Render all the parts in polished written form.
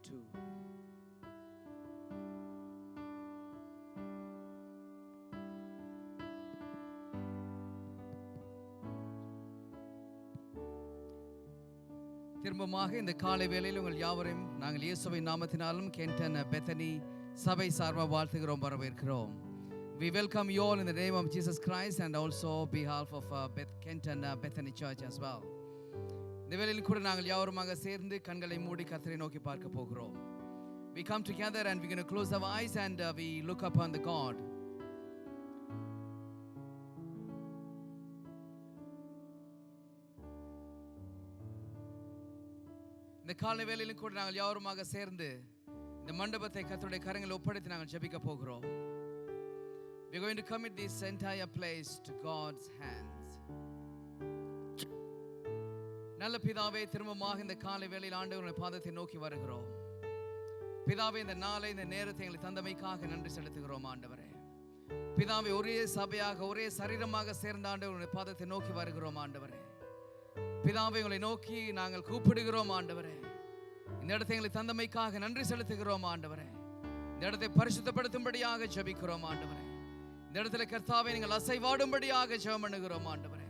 2. திரும்பமாக இந்த காலை வேளையில் உங்கள் யாவரையும் நாங்கள் இயேசுவின் நாமத்தினாலும் கென்டன் பெத்தனி சபை சார்பாக வாழ்த்துகிறோம், வரவேற்கிறோம். We welcome you all in the name of Jesus Christ and also behalf of Kenton Bethany Church as well. இந்த வேளையில் கூட நாங்கள் யாவருமாக சேர்ந்து கண்களை மூடி கர்த்தரை நோக்கி பார்க்க போகிறோம். We come together and we're going to close our eyes and we look upon the God. இந்த காலை வேளையிலும் கூட நாங்கள் யாவருமாக சேர்ந்து இந்த மண்டபத்தை கர்த்தருடைய கரங்களில் ஒப்படைத்து நாங்கள் ஜெபிக்க போகிறோம். We are going to commit this entire place to God's hands. நல்ல பிதாவே, திரும்பமாக இந்த காலை வேளையில் ஆண்டவருடைய பாதத்தை நோக்கி வருகிறோம். பிதாவே, இந்த நாளை இந்த நேரத்தை எங்களுக்கு தந்தமைக்காக நன்றி செலுத்துகிறோம் ஆண்டவரே. பிதாவே, ஒரே சபையாக ஒரே சரீரமாக சேர்ந்த ஆண்டவருடைய பாதத்தை நோக்கி வருகிறோம் ஆண்டவரே. பிதாவை உங்களை நோக்கி நாங்கள் கூப்பிடுகிறோம் ஆண்டவரே. இந்த இடத்தை எங்களுக்கு தந்தமைக்காக நன்றி செலுத்துகிறோம் ஆண்டவரே. இந்த இடத்தை பரிசுத்தப்படுத்தும்படியாக ஜெபிக்கிறோம் ஆண்டவரே. இந்த இடத்துல கர்த்தாவை நீங்கள் அசைவாடும்படியாக ஜெபம் பண்ணுகிறோம் ஆண்டவரே.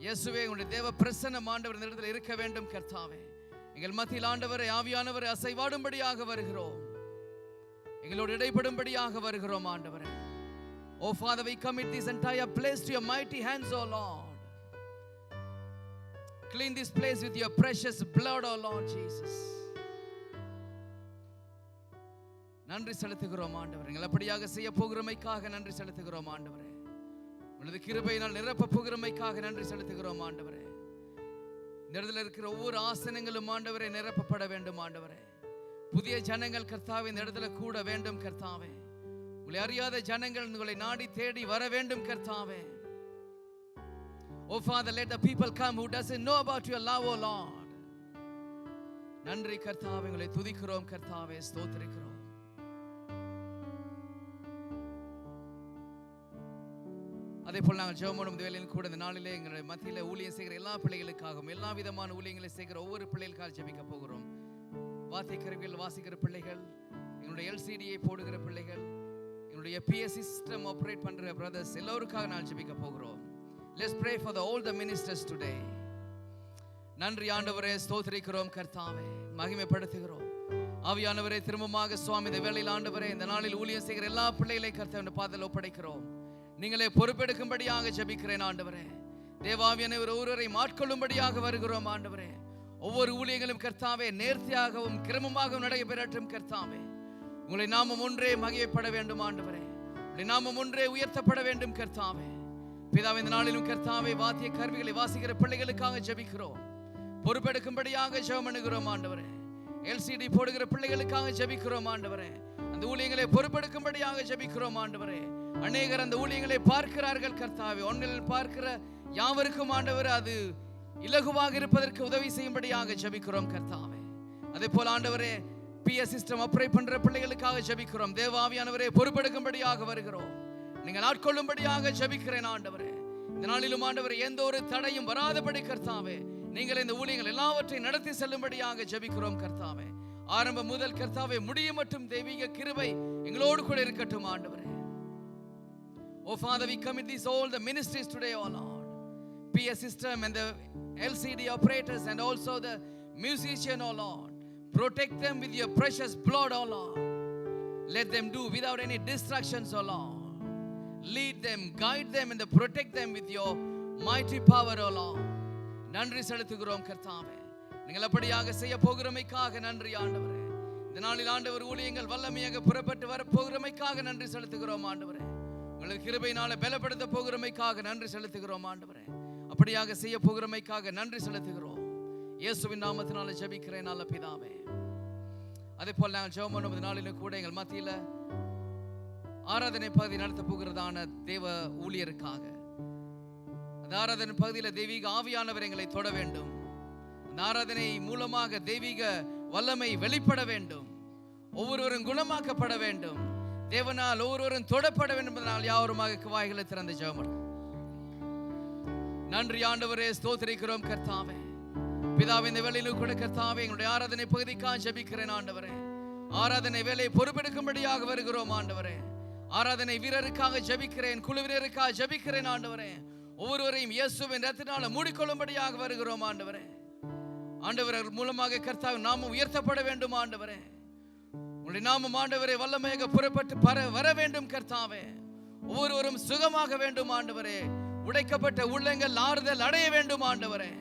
இயேசுவே, உங்களுடைய தேவ பிரசன்னம் ஆண்டவர் இந்த இடத்துல இருக்க வேண்டும் கர்த்தாவே. எங்கள் மத்தியில் ஆண்டவரை ஆவியானவரை அசைவாடும்படியாக வருகிறோம். எங்களோடு இடைப்படும்படியாக வருகிறோம் ஆண்டவரே. Oh Father, we commit this entire place to your mighty hands, oh Lord. Clean this place with your precious blood, oh Lord Jesus. நன்றி செலுத்துகிறோம் ஆண்டவரே. நீங்கள் அப்படியாக செய்ய போகிறமைக்காக நன்றி செலுத்துகிறோம் ஆண்டவரே. உங்களது கிருபையினால் நிரப்ப போகிறமைக்காக நன்றி செலுத்துகிறோம் ஆண்டவரே. இந்த இடத்துல இருக்கிற ஒவ்வொரு ஆசனங்களும் ஆண்டவரே நிரப்பப்பட வேண்டும் ஆண்டவரே. புதிய ஜனங்கள் கர்த்தாவே இந்த இடத்துல கூட வேண்டும் கர்த்தாவே. உங்களை அறியாத ஜனங்கள் உங்களை நாடி தேடி வர வேண்டும் கர்த்தாவே. Oh Father, let the people come who doesn't know about your love, oh Lord. நன்றி கர்த்தாவே, உங்களை துதிக்கிறோம் கர்த்தாவே, ஸ்தோத்திரிக்கிறோம். அதே போல் நாங்கள் ஜெபம் பண்ணும் வேளையில் கூட இந்த நாளிலே எங்களுடைய மத்தியில் ஊழியம் செய்கிற எல்லா பிள்ளைகளுக்காகவும் எல்லா விதமான ஊழியங்களை செய்கிற ஒவ்வொரு பிள்ளைகளுக்காக ஜெபிக்க போகிறோம். வார்த்தை கருவிகள் வாசிக்கிற பிள்ளைகள், எங்களுடைய எல்சிடியை போடுகிற பிள்ளைகள், எங்களுடைய PS சிஸ்டம் ஆப்ரேட் பண்ற பிரதர்ஸ் எல்லோருக்காக நான் ஜெபிக்க போகிறோம். Let's pray for all the ministers today. நன்றி ஆண்டவரே, ஸ்தோத்திரிக்கிறோம் கர்த்தாவே, மகிமைப்படுத்துகிறோம். ஆவியானவரே, திரும்பமாக சுவாமி இந்த வேளையில் ஆண்டவரே இந்த நாளில் ஊழியம் செய்கிற எல்லா பிள்ளைகளை கர்த்தாவின் பாதத்தில் ஒப்படைக்கிறோம். நீங்களே பொறுப்பெடுக்கும்படியாக ஜெபிக்கிறேன் ஆண்டவரே. தேவாவியானவர் ஒருவரை மாட்கொள்ளும்படியாக வருகிறோம் ஆண்டவரே. ஒவ்வொரு ஊழியங்களும் கர்த்தாவே நேர்த்தியாகவும் கிரமமாகவும் நடைபெறட்டும் கர்த்தாவே. உங்களை நாமம் ஒன்றே மகிமைப்பட வேண்டும் ஆண்டவரே. உங்களை நாமம் ஒன்றே உயர்த்தப்பட வேண்டும் கர்த்தாவே. பிதாவே, இந்த நாளிலும் கர்த்தாவே வாத்திய கருவிகளை வாசிக்கிற பிள்ளைகளுக்காக ஜெபிக்கிறோம். பொறுப்பெடுக்கும்படியாக ஜெபம் பண்ணுகிறோம் ஆண்டவரே. LCD போடுகிற பிள்ளைகளுக்காக ஜெபிக்கிறோம் ஆண்டவரே. அந்த ஊழியங்களை பொறுப்பெடுக்கும்படியாக ஜெபிக்கிறோம் ஆண்டவரே. அநேகர் அந்த ஊழியங்களை பார்க்கிறார்கள் கர்த்தாவே. ஒன்றில் பார்க்கிற யாவருக்கும் ஆண்டவரே அது இலகுவாக இருப்பதற்கு உதவி செய்யும்படியாக ஜெபிக்கிறோம் கர்த்தாவே. அதே போல ஆண்டவரே PS சிஸ்டம் ஆப்ரேட் பண்ற பிள்ளைகளுக்காக ஜெபிக்கிறோம். தேவாவியானவரே, பொறுப்பெடுக்கும்படியாக வருகிறோம். நீங்கள் ஆட்கொள்ளும்படியாக ஜெபிக்கிறேன் ஆண்டவரே. இந்த நாளிலும் ஆண்டவரே எந்த ஒரு தடையும் வராதபடி கர்த்தாவே நீங்கள் இந்த ஊழியங்கள் எல்லாவற்றையும் நடத்தி செல்லும்படியாக ஜெபிக்கிறோம் கர்த்தாவே. ஆரம்பம் முதல் கர்த்தாவே முடியும் மட்டும் தெய்வீக கிருபை எங்களோடு கூட இருக்கட்டும் ஆண்டவரே. Oh Father, we commit these all the ministries today, oh Lord. PS system and the LCD operators and also the musician, oh Lord. Protect them with your precious blood, oh Lord. Let them do without any distractions, oh Lord. Lead them, guide them and protect them with your mighty power, oh Lord. நன்றி செலுத்துகிறோம் கர்த்தாவே. நீங்கள் அப்படியாக செய்ய போகிறமைக்காக நன்றி ஆண்டவரே. இந்த நாளில் ஆண்டவர் ஊழியங்கள் வல்லமையாக புறப்பட்டு வர போகிறமைக்காக நன்றி செலுத்துகிறோம் ஆண்டவரே. உங்களுக்கு கிருபையினால பலப்படுத்த போகிறமைக்காக நன்றி செலுத்துகிறோம் ஆண்டவரே. அப்படியாக செய்ய போகிறமைக்காக நன்றி செலுத்துகிறோம். இயேசுவின் நாமத்தினால ஜெபிக்கிறேன் நல்ல பிதாவே. அதே போல் நாங்கள் ஜெபம் பண்ணும் நாளிலும் கூட எங்கள் மத்தியில் ஆராதனை பகுதி நடத்த போகிறதான தேவ ஊழியருக்காக அந்த ஆராதனை பகுதியில் தெய்வீக ஆவியானவர் எங்களை தொட வேண்டும். அந்த ஆராதனை மூலமாக தெய்வீக வல்லமை வெளிப்பட வேண்டும். ஒவ்வொருவரும் குணமாக்கப்பட வேண்டும். தேவனால் ஒவ்வொருவரும் தொடப்பட வேண்டும் என்பதனால் யாவருமாக வாய்களை திறந்து ஜெபம். நன்றி ஆண்டவரே, ஸ்தோத்திரிக்கிறோம் கர்த்தாவே. பிதாவே, இந்த வேளையிலும் கூட கர்த்தாவே எங்களுடைய ஆராதனை பகுதிக்காக ஜெபிக்கிறேன் ஆண்டவரே. ஆராதனை வேலையை பொறுப்பெடுக்கும்படியாக வருகிறோம் ஆண்டவரே. ஆராதனை வீரருக்காக ஜெபிக்கிறேன், குழுவினருக்காக ஜெபிக்கிறேன் ஆண்டவரே. ஒவ்வொருவரையும் இயேசுவின் இரத்தத்தினால மூடிக்கொள்ளும்படியாக வருகிறோம் ஆண்டவரே. ஆண்டவர் மூலமாக கர்த்தாவே நாமம் உயர்த்தப்பட வேண்டும் ஆண்டவரே. உங்களுடைய நாமம் ஆண்டவரே வல்லமையாக புறப்பட்டு வர வேண்டும் கர்த்தாவே. ஒவ்வொருவரும் சுகமாக வேண்டும் ஆண்டவரே. உடைக்கப்பட்ட உள்ளங்கள் ஆறுதல் அடைய வேண்டும் ஆண்டவரே.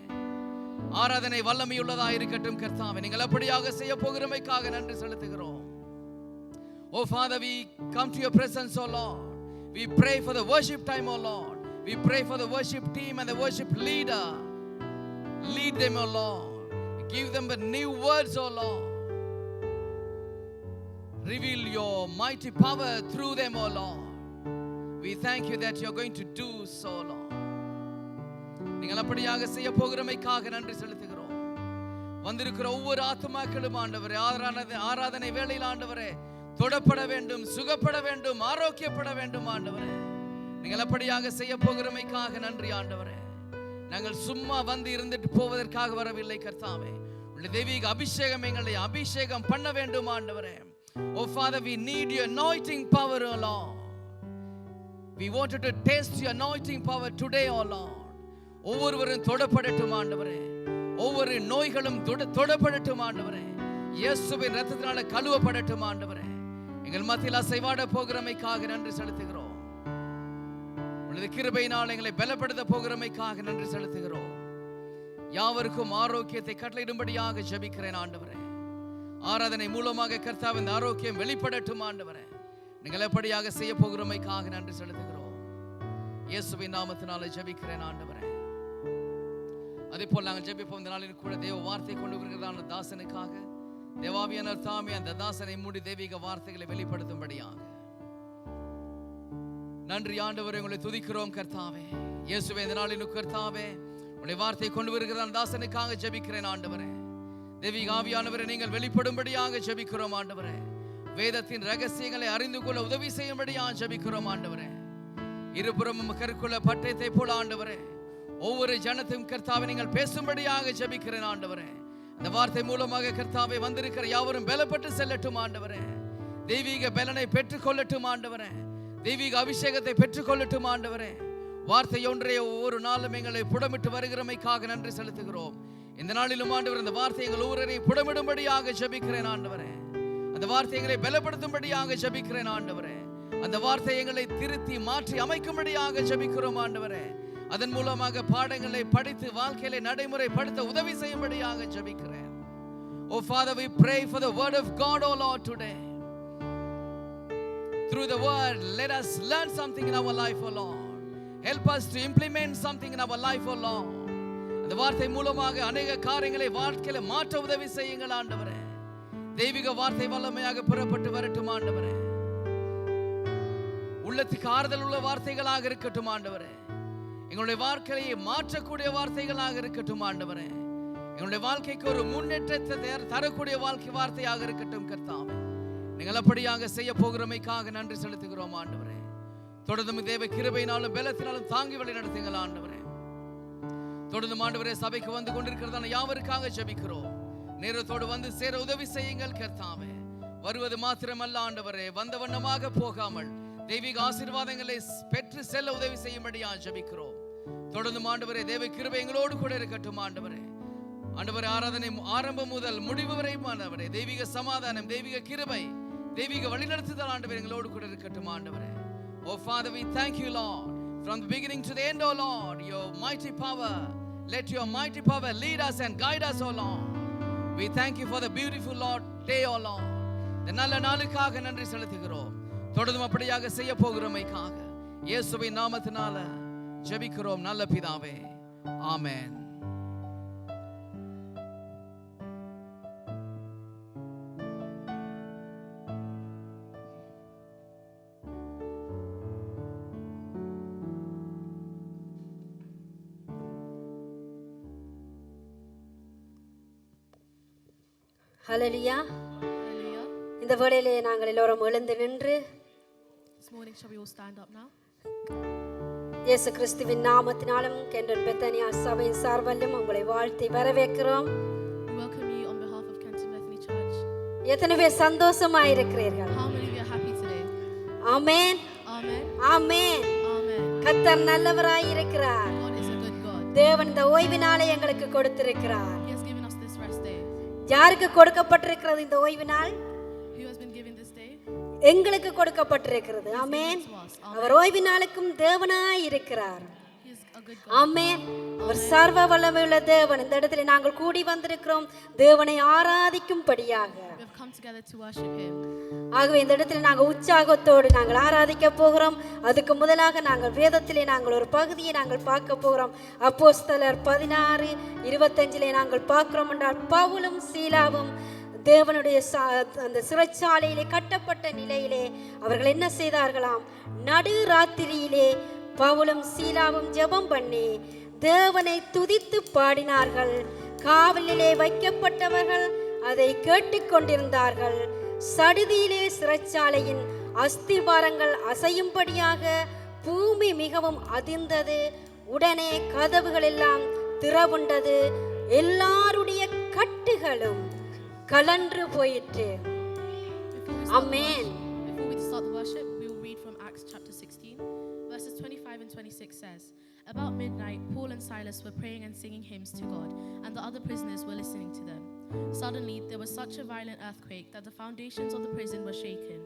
ஆராதனை வல்லமையுள்ளதாக இருக்கட்டும் கர்த்தாவே. நீங்கள் அப்படியாக செய்ய போகிறமைக்காக நன்றி செலுத்துகிறோம். Oh Father, we come to your presence, oh Lord. We pray for the worship time, oh Lord. We pray for the worship team and the worship leader. Lead them, oh Lord. Give them the new words, oh Lord. Reveal your mighty power through them, oh Lord. We thank you that you are going to do so, Lord. நீங்கள் அப்படியாக செய்ய போகிறமைக்காக நன்றி செலுத்துகிறோம். வந்திருக்கிற ஒவ்வொரு ஆத்துமாக்களும் ஆண்டவரே, ஆராதனை வேளையில் ஆண்டவரே தொடப்பட வேண்டும், சுகப்பட வேண்டும், ஆரோக்கியப்பட வேண்டும் ஆண்டவரே. நீங்கள் அப்படியாக செய்ய போகிறமைக்காக நன்றி ஆண்டவரே. நாங்கள் சும்மா வந்து இருந்துட்டு போவதற்காக வரவில்லை கர்த்தாவே. உங்களுடைய தெய்வீக அபிஷேகம் எங்களை அபிஷேகம் பண்ண வேண்டும் ஆண்டவரே. Oh Father, we need your anointing power, oh Lord. We wanted to taste your anointing power today, oh Lord. ஒவ்வொருவரும் தொடப்படட்டும் ஆண்டவரே. ஒவ்வொரு நோய்களும் தொடப்படட்டும் ஆண்டவரே. இயேசுவின் இரத்தத்தினால கழுவப்படட்டும் ஆண்டவரே. எங்கள் மத்தியில் அசைவாட போகிறமைக்காக நன்றி செலுத்துகிறோம். உங்களுடைய கிருபையினால் எங்களை பலப்படுத்த போகிறமைக்காக நன்றி செலுத்துகிறோம். யாவருக்கும் ஆரோக்கியத்தை கட்டளையிடும்படியாக ஜெபிக்கிறேன் ஆண்டவரே. ஆராதனை மூலமாக கர்த்தாவின் ஆரோக்கியம் வெளிப்படட்டும் ஆண்டவரே. நீங்கள் எப்படியாக செய்ய போகிறமைக்காக நன்றி செலுத்துகிறோம். இயேசுவின் நாமத்தினால ஜெபிக்கிறேன் ஆண்டவரே. அதே போல் நாங்கள் ஜெபிப்போம். இந்த நாளில் கூட தேவ வார்த்தை கொண்டு வருகிறதான தாசனுக்காக தேவாவியானவர் தாமே அந்த தாசனை மூடி தெய்வீக வார்த்தைகளை வெளிப்படுத்தும்படியாக நன்றி ஆண்டவரே. உங்களை துதிக்கிறோம் கர்த்தாவே. இயேசுவே, இந்த நாளில் கர்த்தாவே உங்களுடைய வார்த்தை கொண்டு வருகிறதான தாசனுக்காக ஜெபிக்கிறேன் ஆண்டவரே. தெய்வீக ஆவியானவரை நீங்கள் வெளிப்படும்படியாக ஜெபிக்கிறோம் ஆண்டவரே. வேதத்தின் ரகசியங்களை அறிந்து கொள்ள உதவி செய்யும்படியாக ஜெபிக்கிறோம் ஆண்டவரே. இருபுறமும் கருக்குள்ள பட்டயத்தை போல ஆண்டவரே ஒவ்வொரு ஜனத்தையும் கர்த்தாவை நீங்கள் பேசும்படியாக ஜெபிக்கிறேன் ஆண்டவரே. இந்த வார்த்தை மூலமாக கர்த்தாவை வந்திருக்கிற யாவரும் பலப்பட்டு செல்லட்டும் ஆண்டவரே. தெய்வீக பலனை பெற்றுக்கொள்ளட்டும் ஆண்டவரே. தெய்வீக அபிஷேகத்தை பெற்றுக்கொள்ளட்டும் ஆண்டவரே. வார்த்தை ஒன்றே ஒவ்வொரு நாளும் எங்களை புடமிட்டு வருகிறமைக்காக நன்றி செலுத்துகிறோம். இந்த நாளிலும் ஆண்டவர் இந்த வார்த்தை எங்கள் ஒவ்வொருவரையும் புடமிடும்படியாக ஜெபிக்கிறேன் ஆண்டவரே. அந்த வார்த்தை எங்களை பலப்படுத்தும்படியாக ஜெபிக்கிறேன் ஆண்டவரே. அந்த வார்த்தை எங்களை திருத்தி மாற்றி அமைக்கும்படியாக ஜெபிக்கிறோம் ஆண்டவரே. அதன் மூலமாக பாடங்களை படித்து வாழ்க்கையிலே நடைமுறைப்படுத்த உதவி செய்யும்படியாக ஜெபிக்கிறேன். Oh Father, we pray for the word of God, oh Lord, today. Through the word, let us learn something in our life, oh Lord. Help us to implement something in our life, oh Lord. அந்த வார்த்தை மூலமாக அநேக காரியங்களை வாழ்க்கையில மாற்ற உதவி செய்யுங்கள் ஆண்டவரே. தெய்வீக வார்த்தை வல்லமையாக புறப்பட்டு வரட்டும் ஆண்டவரே. உள்ளத்துக்கு ஆறுதல் உள்ள வார்த்தைகளாக இருக்கட்டும் ஆண்டவரே. எங்களுடைய வாழ்க்கையை மாற்றக்கூடிய வார்த்தைகளாக இருக்கட்டும் ஆண்டவரே. எங்களுடைய வாழ்க்கைக்கு ஒரு முன்னேற்றத்தை தரக்கூடிய வார்த்தையாக இருக்கட்டும் கர்த்தாவே. நீங்கள் அப்படியாக செய்ய போகிறமைக்காக நன்றி செலுத்துகிறோம் ஆண்டவரே. தொடர்ந்து தேவ கிருபையினாலும் பலத்தினாலும் தாங்கி வழி நடத்துங்கள் ஆண்டவரே. தொடர்ந்து ஆண்டவரே சபைக்கு வந்து கொண்டிருக்கிறதான யாவருக்காக ஜெபிக்கிறோம். நேரத்தோடு வந்து சேர உதவி செய்யுங்கள் கர்த்தாவே. வருவது மாத்திரமல்ல ஆண்டவரே, வந்த வண்ணமாக போகாமல் தெய்வீக ஆசீர்வாதங்களை பெற்று செல்ல உதவி செய்யும்படியா ஜெபிக்கிறோம். தொடர்ந்து ஆண்டவரே தேவ கிருபை எங்களோடு கூட இருக்கட்டும் ஆண்டவரே. ஆண்டவரே, ஆராதனை ஆரம்பம் முதல் முடிவு வரை ஆண்டவரே தெய்வீக சமாதானம், தெய்வீக கிருபை, தெய்வீக வழிநடத்துதல் ஆண்டவரே எங்களோடு கூட இருக்கட்டும் ஆண்டவரே. Oh Father, we thank you, Lord, from the beginning to the end, oh Lord, your mighty power, let your mighty power lead us and guide us, oh Lord. We thank you for the beautiful Lord day, oh Lord. இந்த நல்ல நாளுக்காக நன்றி செலுத்துகிறோம். தொடர்ந்து அப்படியாக செய்ய போகிறமைக்காக இயேசுவின் நாமத்தினால ஜெபிக்கிறோம் நல்ல பிதாவே, ஆமென். ஹல்லேலூயா. இந்த வேளையிலே நாங்கள் எல்லோரும் எழுந்து நின்று This morning shall we all stand up now? இயேசு கிறிஸ்துவின் நாமத்தினாலும் கெண்டன் பெத்தனியா சபையின் சார்பிலும் உங்களை வாழ்த்தி வரவேற்கிறோம். We welcome you on behalf of Kenton Bethany Church. எத்தனை பேர் சந்தோஷமா இருக்கிறீர்கள்? How many of you are happy today? Amen. Amen. Amen. Amen. கர்த்தர் நல்லவராய் இருக்கிறார். God is a good God. தேவன் இந்த ஓய்வினாலே எங்களுக்கு கொடுத்திருக்கிறார். He has given us this rest day. யாருக்கு கொடுக்கப்பட்டிருக்கிறது இந்த ஓய்வு நாள்? Who has been given this day? எங்களுக்கு கொடுக்கப்பட்டிருக்கிறது. ஆமென். அவர் ஓய்வு நாளுக்கும் தேவனாய் இருக்கிறார். He is a good God. ஆமென். அவர் சர்வ வல்லமையுள்ள தேவன். இந்த இடத்துல நாங்கள் கூடி வந்திருக்கிறோம் தேவனை ஆராதிக்கும்படியாக. We have come together to worship Him. ஆகவே இந்த இடத்துல நாங்கள் உற்சாகத்தோடு நாங்கள் ஆராதிக்க போகிறோம். அதுக்கு முதலாக நாங்கள் வேதத்திலே நாங்கள் ஒரு பகுதியை நாங்கள் பார்க்க போகிறோம். அப்போஸ்தலர் 16:25 நாங்கள் பார்க்கிறோம் என்றால் பவுலும் சீலாவும் தேவனுடைய அந்த சிறைச்சாலையிலே கட்டப்பட்ட நிலையிலே அவர்கள் என்ன செய்தார்களாம்? நடு ராத்திரியிலே பவுலும் சீலாவும் ஜெபம் பண்ணி தேவனை துதித்து பாடினார்கள். காவலிலே வைக்கப்பட்டவர்கள் அதை கேட்டுக்கொண்டிருந்தார்கள். சடுதியிலே சிறைச்சாலையின் அஸ்திபாரங்கள் அசையும்படியாக பூமி மிகவும் அதிர்ந்தது. உடனே கதவுகள் எல்லாம் திறவுண்டது. எல்லாருடைய கட்டுகளும் கலன்று போயிற்று. ஆமென். Before we start the worship, we will read from Acts chapter 16, verses 25 and 26 says, About midnight, Paul and Silas were praying and singing hymns to God, and the other prisoners were listening to them. Suddenly, there was such a violent earthquake that the foundations of the prison were shaken.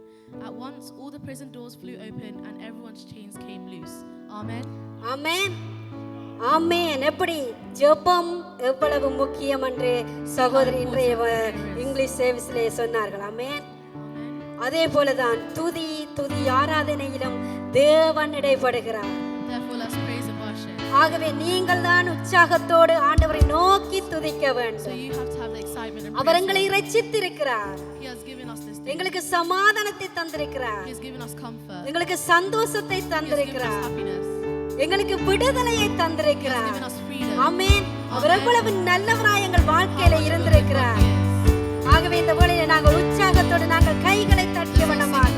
At once, all the prison doors flew open and everyone's chains came loose. Amen. ஆமென். ஆமென். எப்படி ஜெபம் எவ்வளவு முக்கியம் என்று சகோதரி இன்றைய English சர்வீஸ்லே சொன்னார்கள். ஆமென். அதே போலதான் துதி ஆராதனையிலும் தேவன் இடைப்படுகிறார். Therefore, let's praise and worship. ஆகவே நீங்கள் தான் உற்சாகத்தோடு ஆண்டவரை நோக்கி துதிக்க So வேண்டும். you have to have the excitement and our praise எங்களை Him. இரட்சித்திருக்கிறார். He has given us this day. எங்களுக்கு சமாதானத்தை தந்திருக்கிறார். He has given us comfort. எங்களுக்கு சந்தோஷத்தை He has given us தந்திருக்கிறார். happiness. எங்களுக்கு விடுதலையை He has தந்திருக்கிறார். given us freedom. ஆமென். அவர் எவ்வளவு நல்லவராய் எங்கள் வாழ்க்கையில இருந்திருக்கிறார். ஆகவே இந்த வேளையிலே நாங்கள் உற்சாகத்தோடு நாங்கள் கைகளை தட்டிய வண்ணமாக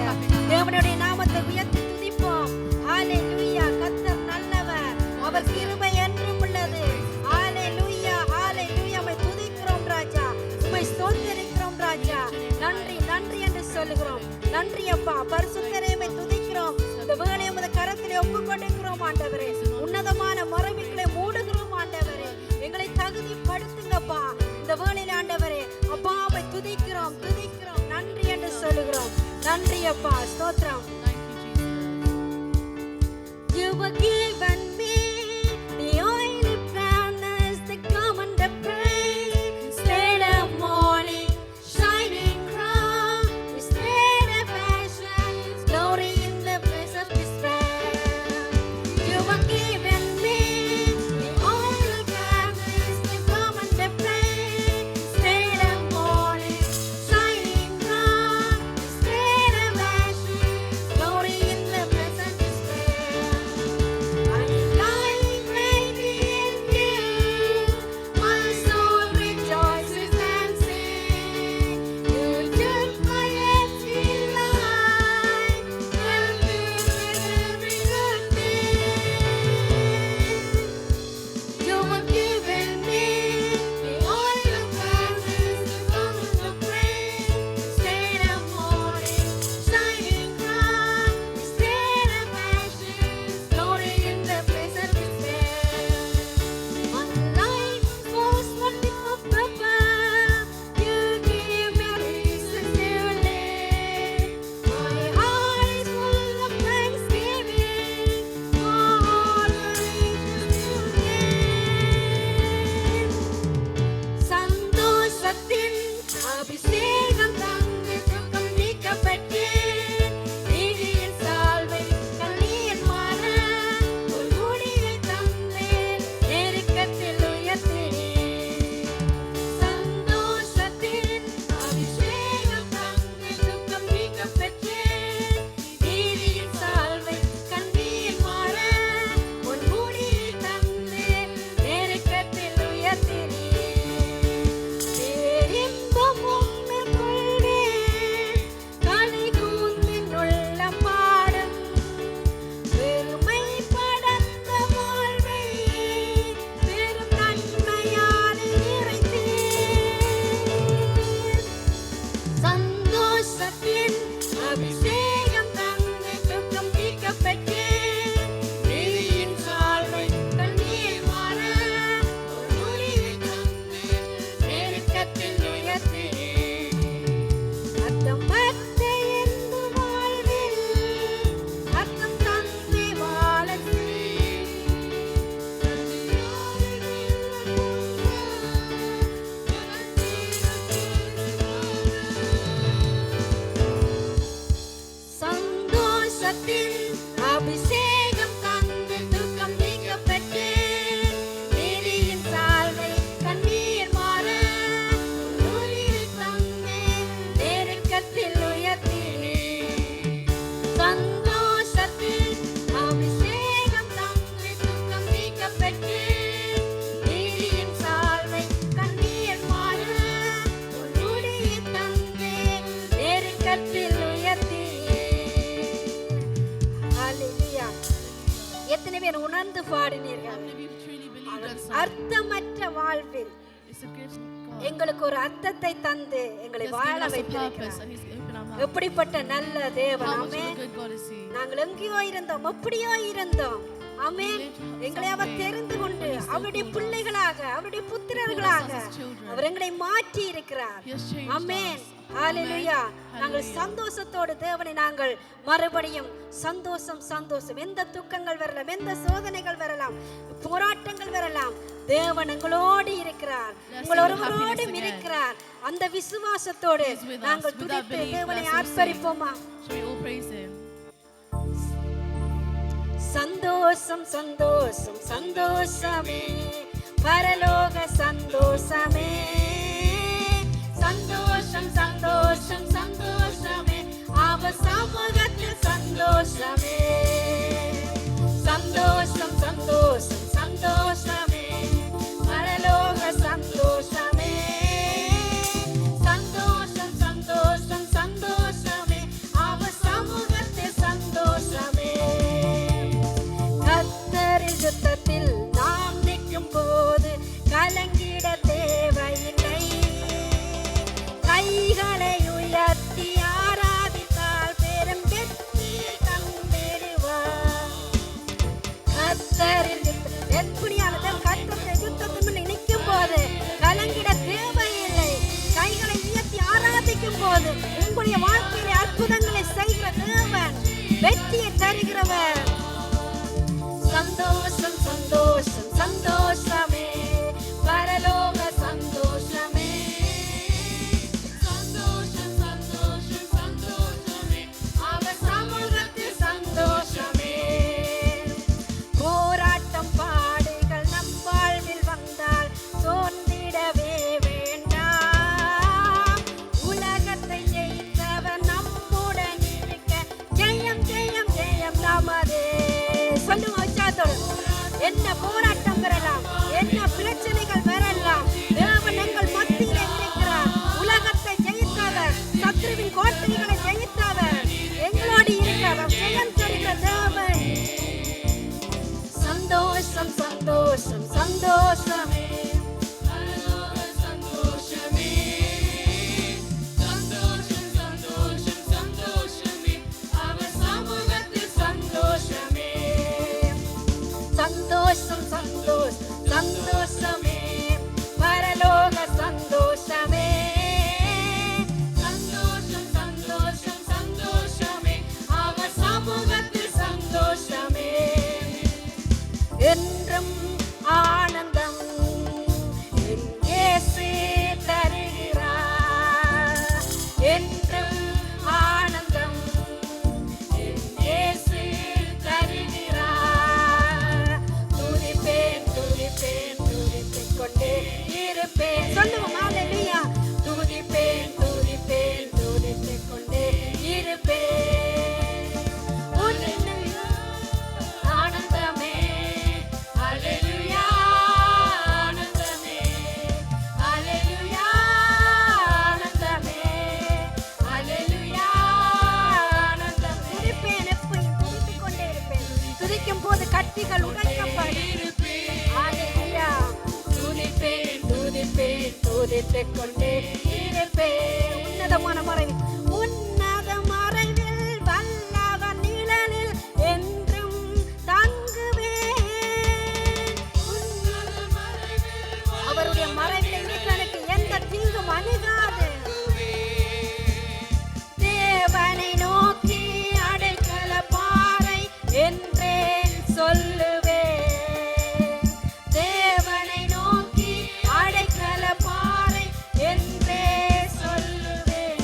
தேவனுடைய நாமத்தை உயர்த்தி துதிப்போம். ஹalleluya. கர்த்தர் நல்லவர். அவர் கிருபை என்றும் உள்ளது. ஹalleluya. ஹalleluya. உம்மை துதிக்கிறோம் ராஜா. உம்மை ஸ்தோத்திரிக்கிறோம் ராஜா. நன்றி நன்றி என்று சொல்லுகிறோம். நன்றி அப்பா. பரிசுத்தரே உம்மை துதிக்கிறோம். இந்த வேளையை உமது கரத்திலே ஒப்புக்கொடுக்கிறோம் ஆண்டவரே. உன்னதமான மறைவுகளை மூடுகிறோம் ஆண்டவரே. எங்களை தகுதிப்படுத்துங்கப்பா. இந்த வேளையில ஆண்டவரே அப்பாவை துதிக்கிறோம். நன்றி என்று சொல்லுகிறோம். நன்றி அப்பா. ஸ்தோத்திரம். Thank you, Jesus. You were given me the oily brightness that come under praise. Instead of morning, shining crown. Instead of ashes, glory in the place of despair. You were given me the oily brightness that come under praise. Instead of morning, shining crown. Instead of ashes, glory in the place of despair. உணர்ந்து பாடினீர்கள். How many of you truly believe that song? அர்த்தமற்ற வாழ்வில் It's a gift from God. எங்களுக்கு ஒரு அர்த்தத்தை தந்து எங்களை He's வாழ given us a purpose வைத்திருக்கிறார். and He's opened our mouth. எப்படிப்பட்ட நல்ல தேவன். How much of amen. a good God is He? நாங்கள் எங்கேயோ இருந்தோம், எப்படியோ இருந்தோம். ஆமென். எங்களை அவர் தெரிந்து கொண்டு அவருடைய பிள்ளைகளாக, அவருடைய புத்திரர்களாக அவர் எங்களை மாற்றி இருக்கிறார். He has changed amen. us. ஹalleluya. நாங்கள் சந்தோஷத்தோடு தேவனை நாங்கள் மறுபடியும் சந்தோஷம் சந்தோஷம். எந்த துக்கங்கள் வரலாம், எந்த சோதனைகள் வரலாம், போராட்டங்கள் வரலாம், தேவன் எங்களோடு இருக்கிறார், உங்கள் ஒருவரோடும் இருக்கிறார். அந்த விசுவாசத்தோடு நாங்கள் துதித்து தேவனை ஆர்ப்பரிப்போமா? Shall we all praise Him? சந்தோஷம் சந்தோஷம் சந்தோஷமே, பரலோக சந்தோஷமே. சந்தோஷம் சந்தோஷம் சந்தோஷமே, அவர் சமூகத்தில் சந்தோஷமே. சந்தோஷம் சந்தோஷம் சந்தோஷமே, பரலோக சந்தோஷமே. சந்தோஷம் சந்தோஷம் சந்தோஷமே, அவர் சமூகத்தில் சந்தோஷமே. கர்த்தரின் யுத்தத்தில் நாம் நிற்கும் போது கலங்கிட தேவையில்லை. கைகளை உயர்த்தி ஆராதித்தால் பெரும் வெற்றியை தந்திடுவார். கர்த்தரின் எப்படியானது கர்த்தருடைய யுத்தத்தின் முன் நிற்கும் போது கலங்கிட தேவையில்லை. கைகளை உயர்த்தி ஆராதிக்கும் போது உங்களுடைய வாழ்க்கையிலே அற்புதங்களை செய்கிற தேவன், வெற்றியை தருகிறவர். சந்தோஷம் சந்தோஷம் சந்தோஷமே, பரலோக சந்தோஷமே. சந்தோஷம் சந்தோஷம் சந்தோஷமே, அவர் சமூகத்தில் சந்தோஷமே. போராட்டம் பாடுகள் நம் வாழ்வில் வந்தால் சோர்ந்திடவே வேண்டாம். உலகத்தை ஜெயித்தவர் நம்முடன் இருக்க, ஜெயம் ஜெயம் ஜெயம் நமதே. சொல்லுங்க உற்சாகத்தோடு. என்ன போராட்டம் வரலாம், என்ன பிரச்சனைகள் வரலாம், தேவன் எங்கள் மத்தியிலே இருக்கிறார். உலகத்தை ஜெயித்தவர், சத்ருவின் கோட்டைகளை ஜெயித்தவர் எங்களோடு இருக்கிறார். ஜெயம் தருகிற தேவன். சந்தோஷம் சந்தோஷம் சந்தோஷமே, பரலோக சந்தோஷமே. சந்தோஷம் சந்தோஷம் சந்தோஷமே, அவர் சமூகத்தில் சந்தோஷமே. சந்தோஷம் சந்தோஷம் சந்தோஷமே, பரலோக சந்தோஷமே. சந்தோஷம் சந்தோஷம் சந்தோஷமே, அவர் சமூகத்தில் சந்தோஷமே. என்றும் ஆனந்தம் என் இயேசு தருகிறார். என்றும் ஆனந்தம் என் இயேசு தருகிறார். துதிப்பேன் துதிப்பேன் துதித்துக் கொண்டே இருப்பேன். சொல்லுவோம் ஹalleluya. துதிப்பேன் துதிப்பேன் துதித்துக் கொண்டே இருப்பேன். உன்னில் ஆனந்தமே, ஹalleluya ஆனந்தமே, ஹalleluya ஆனந்தமே, ஹalleluya ஆனந்தமே. துதிப்பேன், எப்பயும் துதித்துக் கொண்டே இருப்பேன். துதிக்கும் போது கட்டிகள் உடைக்கப்படும். ஹalleluya. துதிப்பேன் துதிப்பேன் துதித்துக் கொண்டே இருப்பேன். உன்னதமான மறைவில், உன்னத மறைவில் வல்லவன் நிழலில் என்றும் தங்குவேன். அவருடைய மறைவில் எனக்கு எந்த தீங்கும் அணுகாது. தேவனை நோக்கி அடைக்கல பாறை என்றேன் சொல்லுவேன். தேவனை நோக்கி அடைக்கல பாறை என்றே சொல்லுவேன்.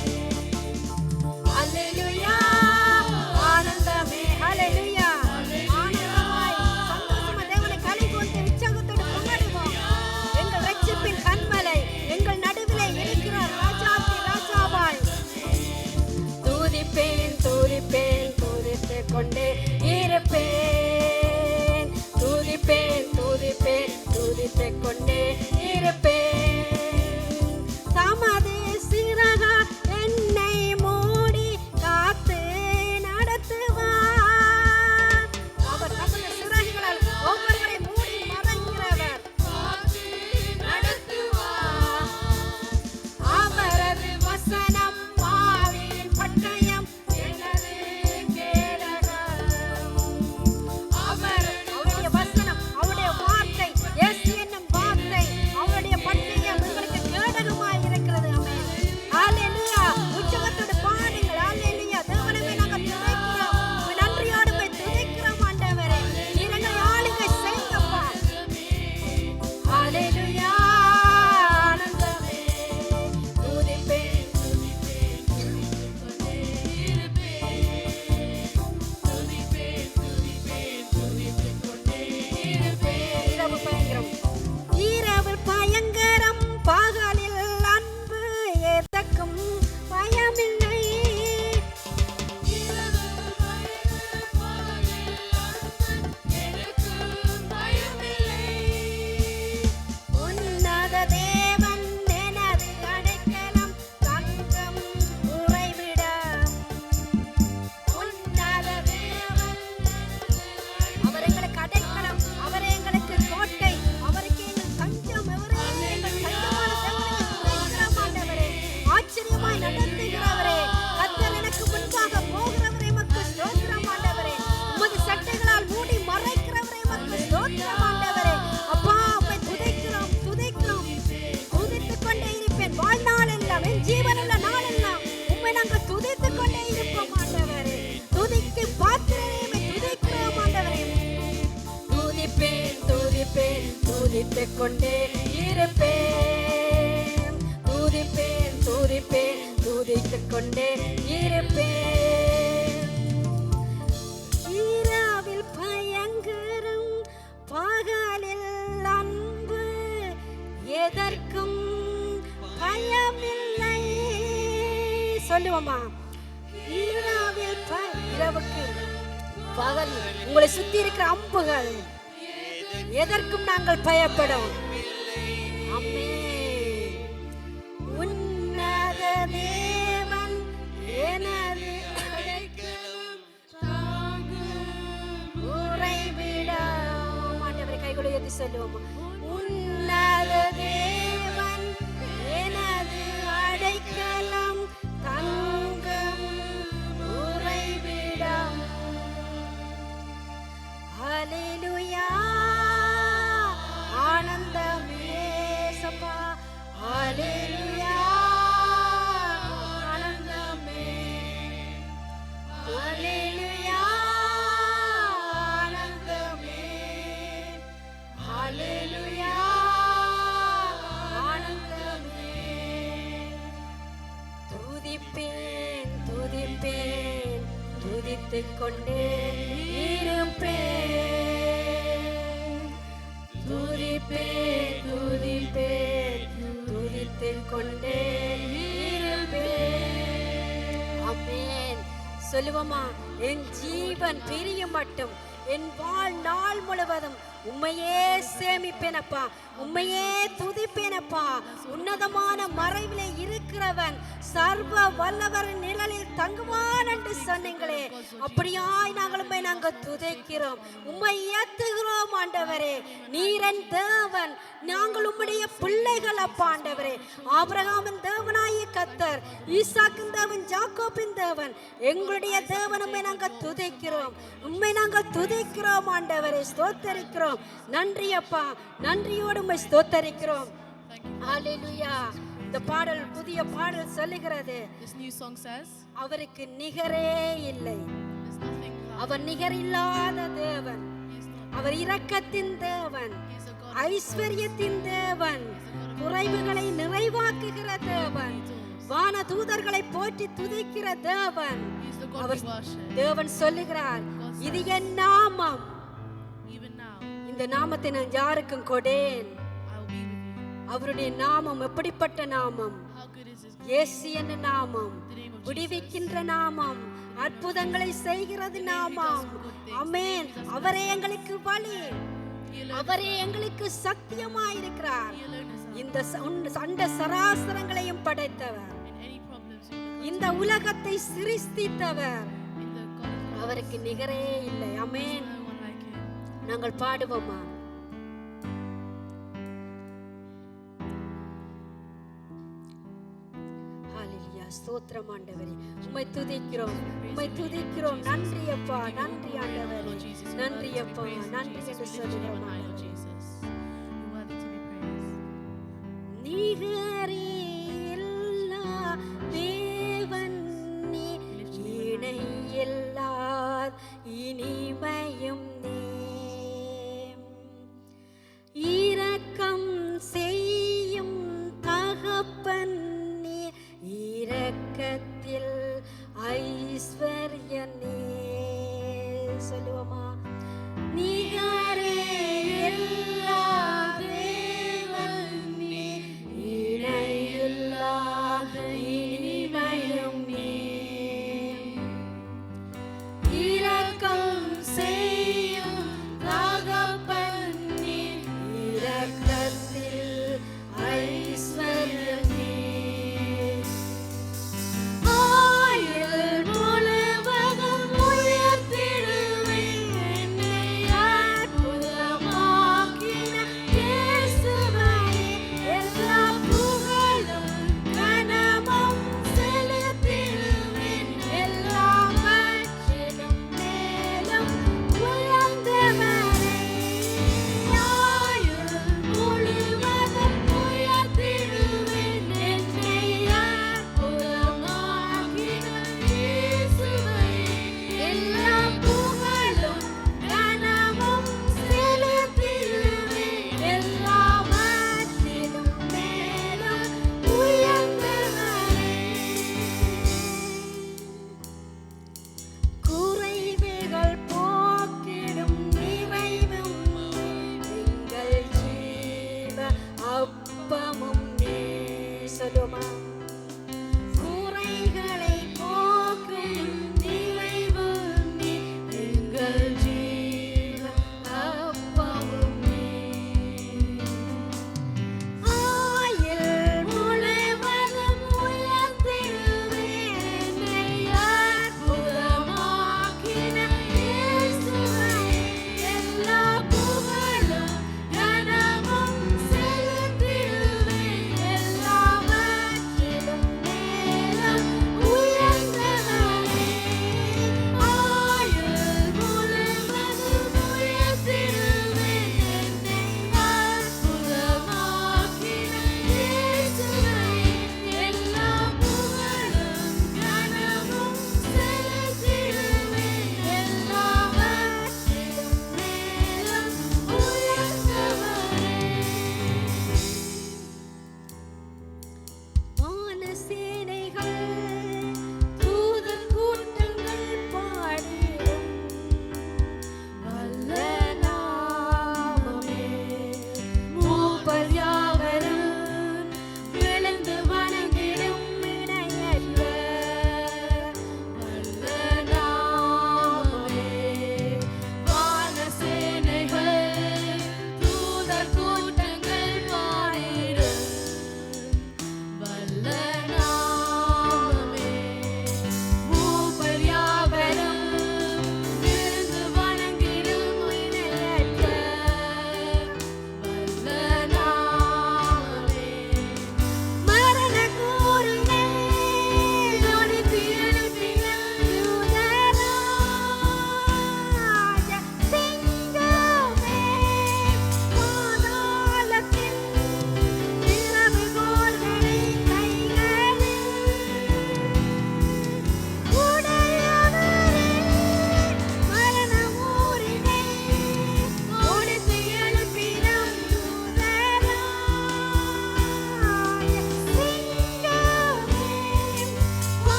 துதித்துக் கொண்டே இருப்பேன். துதிப்பேன் துதிப்பேன் துதித்துக் கொண்டே இருப்பேன். இரவில் பயங்கரம் பகலில் அன்பு, எதற்கும் பயமில்லை. சொல்லுவோமா? இரவுக்கு பகல் உங்களை சுத்தி இருக்கிற அம்புகள் எதற்கும் நாங்கள் பயப்படும். ஆமென். உன்னத தேவன் எனது உறைவிடம். ஆண்டவரே கைகளை உயர்த்தி சொல்லுவோமா? உன்னத தேவன் எனது அடைக்கலம் தங்கம் உறைவிடம். ஹல்லேலூயா ஆனந்தமே சப்பா. ஹல்லேலூயா ஆனந்தமே. ஹல்லேலூயா ஆனந்தமே. ஹல்லேலூயா ஆனந்தமே. துதிப்பேன் துதிப்பேன் துதித்துக் கொண்டே இருப்பேன். துதிப்பேன் துதிப்பேன் துதித்துக் கொண்டே இருப்பேன். ஆமென். சொல்லுவோமா? என் ஜீவன் பிரியும் மட்டும் என் வாழ்நாள் முழுவதும் உம்மையே சேமிப்பேனப்பா, உம்மையே துதிப்பேனப்பா. உன்னதமான மறைவிலே இருக்கிறவன் சர்வ வல்லவரின் நிழலில் தங்குவான் என்று சொன்னீங்களே, அப்படியாய் நாங்கள் உம்மை நாங்கள் துதிக்கிறோம், உம்மை ஏத்துகிறோம் ஆண்டவரே. நீரன் தேவன், நாங்கள் உம்முடைய பிள்ளைகள் அப்பா ஆண்டவரே. ஆபிரகாமின் தேவனாய கர்த்தர், ஈசாக்கின் தேவன், யாக்கோபின் தேவன், எங்களுடைய தேவன். உம்மை நாங்கள் துதிக்கிறோம், உம்மை நாங்கள் துதிக்கிறோம் ஆண்டவரே. ஸ்தோத்தரிக்கிறோம். நன்றி அப்பா, நன்றியோடு உம்மை ஸ்தோத்தரிக்கிறோம். ஹல்லேலூயா. இந்த பாடல் புதிய பாடல் சொல்லுகிறது, This new song says, அவருக்கு நிகரே இல்லை. அவர் நிகர் இல்லாத தேவன், அவர் இரக்கத்தின் தேவன், ஐஸ்வர்யத்தின் தேவன், குறைவுகளை நிறைவாக்குகிற தேவன், வான தூதர்களை போற்றி துதிக்கிற தேவன். அவர் தேவன் சொல்லுகிறார், இது என் நாமம், இந்த நாமத்தை நான் யாருக்கும் கொடேன். அவருடைய நாமம் எப்படிப்பட்ட நாமம்? இயேசு என்ன நாமம்? விடுவிக்கின்ற நாமம், அற்புதங்களை செய்கிறது நாமம். ஆமென். அவரே எங்களுக்கு வழி, அவரே எங்களுக்கு சத்தியமாயிருக்கிறார். இந்த அண்ட சராசரங்களையும் படைத்தவர், இந்த உலகத்தை சிருஷ்டித்தவர், அவருக்கு நிகரே இல்லை. ஆமென். நாங்கள் பாடுவோமா? ஹல்லேலூயா. ஸ்தோத்திரம் ஆண்டவரே, உம்மை துதிக்கிறோம், உம்மை துதிக்கிறோம். நன்றி அப்பா, நன்றி ஆண்டவரே, நன்றி அப்பா, நன்றி என்று சொல்லுகிறோம் ஆண்டவரே. நிகரே இல்லா தேவன் நீ, இணை இல்லா இனிமையும் நீ. இரக்கம் செய்யும் தகப்பன் நீ, இரக்கத்தில் ஐஸ்வர்ய நீ. சொல்லுவோமா? நிகரே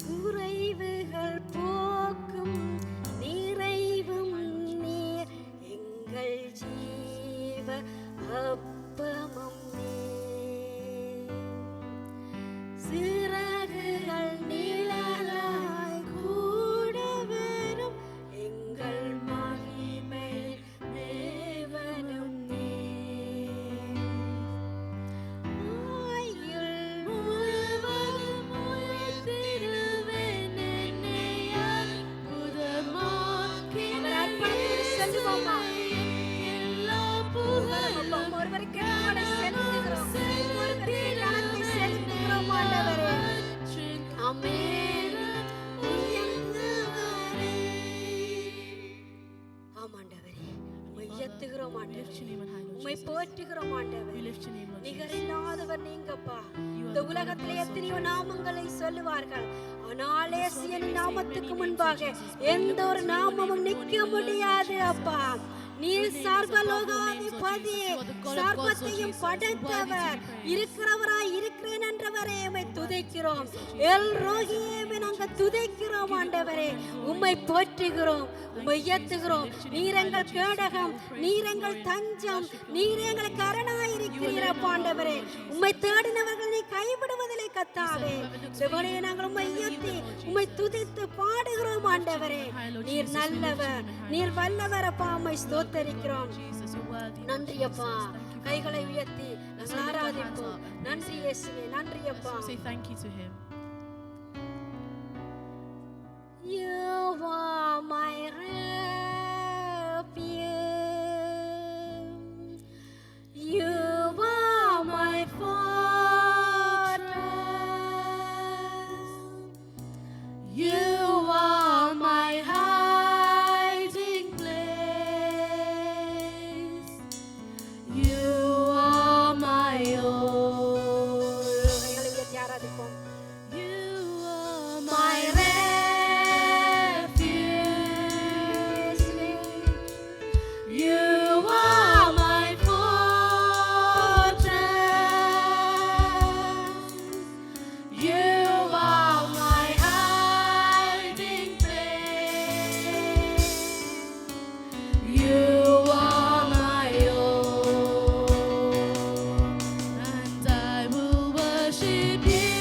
குறைவுகள் போக்கும் நிறைவும் நீர், எங்கள் ஜீவ அப்பமும் நீர். சிறகுகள் நிழலாய் கூட வரும் எங்கள் மகிமை தேவனும் நீர். ஆயுள் முழுவதும் உழைத்திடுவேன் என்னை அற்புதமாக்கினீர். செல்லுவோமா? எல்லா புகழும் ஒருவருக்கு நாடு செலுத்துகிறோம். ஒருவருக்கு கனத்தை செலுத்துகிறோம் ஆண்டவரே. ஆமென். உயர்ந்தவரே. ஆமாண்டவரே, உம்மை உயர்த்துகிறோம் ஆண்டவரே. உம்மை போற்றுகிறோம் ஆண்டவரே. நிகரில்லாதவர் நீங்கப்பா. இந்த உலகத்திலே எத்தனையோ நாமங்களை சொல்லுவார்கள், ஆனால் இயேசுவின் நாமத்துக்கு முன்பாக எந்த ஒரு நாமமும் நிற்க முடியாது அப்பா. நீர் சர்வலோகாதிபதி, சர்வத்தையும் படைத்தவர், இருக்கிறவராய் இருக்கிறேன் என்றவரே உம்மை துதிக்கிறோம். எல் ரோகியேவை நாங்கள் துதிக்கிறோம் ஆண்டவரே. உம்மை போற்றுகிறோம், உம்மை உயர்த்துகிறோம். நீர் எங்கள் கேடகம், நீர் எங்கள் தஞ்சம், நீர் எங்களுக்கு அரணாயிருக்கிறீர் ஆண்டவரே. உம்மை தேடினவர்கள் நீ கைவிடுவதில்லை கர்த்தாவே. தேவனே, நாங்கள் உம்மை உயர்த்தி உம்மை துதித்து பாடுகிறோம் ஆண்டவரே. நீர் நல்லவர், நீர் வல்லவர் அப்பா. உம்மை ஸ்தோத்தரிக்கிறோம். நன்றி அப்பா. கைகளை உயர்த்தி நாங்கள் ஆராதிப்போம். நன்றி இயேசுவே, நன்றி அப்பா. You are my refuge. You are my fortress. You are my hiding place. You are my all. கைகளை உயர்த்தி ஆராதிப்போம். You are my refuge. You are my fortress. You are my hiding place. You are my all. And I will worship you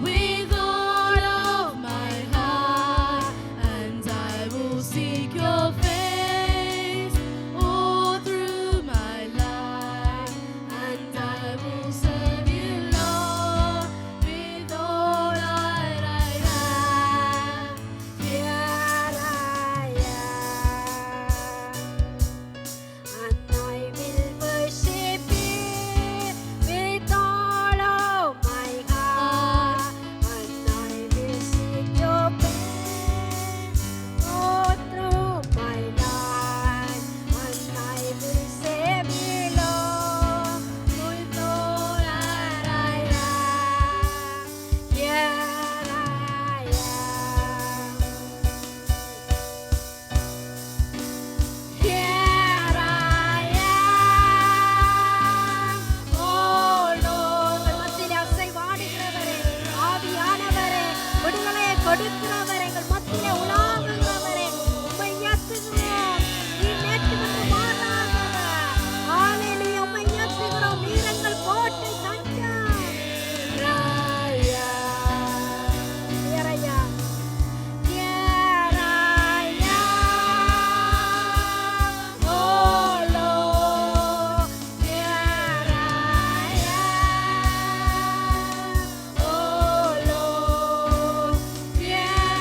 with all of my heart. And I will seek your face all through my life. And I will serve you, Lord, with all that I have. Here I am. And I will worship you with all of my heart. And I will seek your face all through my life. And I will save you, Lord, with all that I have. Here I am. Here I am. Oh Lord, மத்தியிலே அசைவாடுகிறவரே, ஆவியானவரே, விடுதலையை கொடுக்கிறவரே, எங்கள் மத்தியிலே உலாவுகிறவரே, உம்மை உயர்த்துகிறோம். நீர் நேற்று வந்து மாறாதவர். ஹல்லேலூயா, உம்மை உயர்த்துகிறோம். நீர் எங்கள் கோட்டை, தஞ்சம். ராயா, Here I am. Here I am. Oh Lord, here I am. Oh Lord, here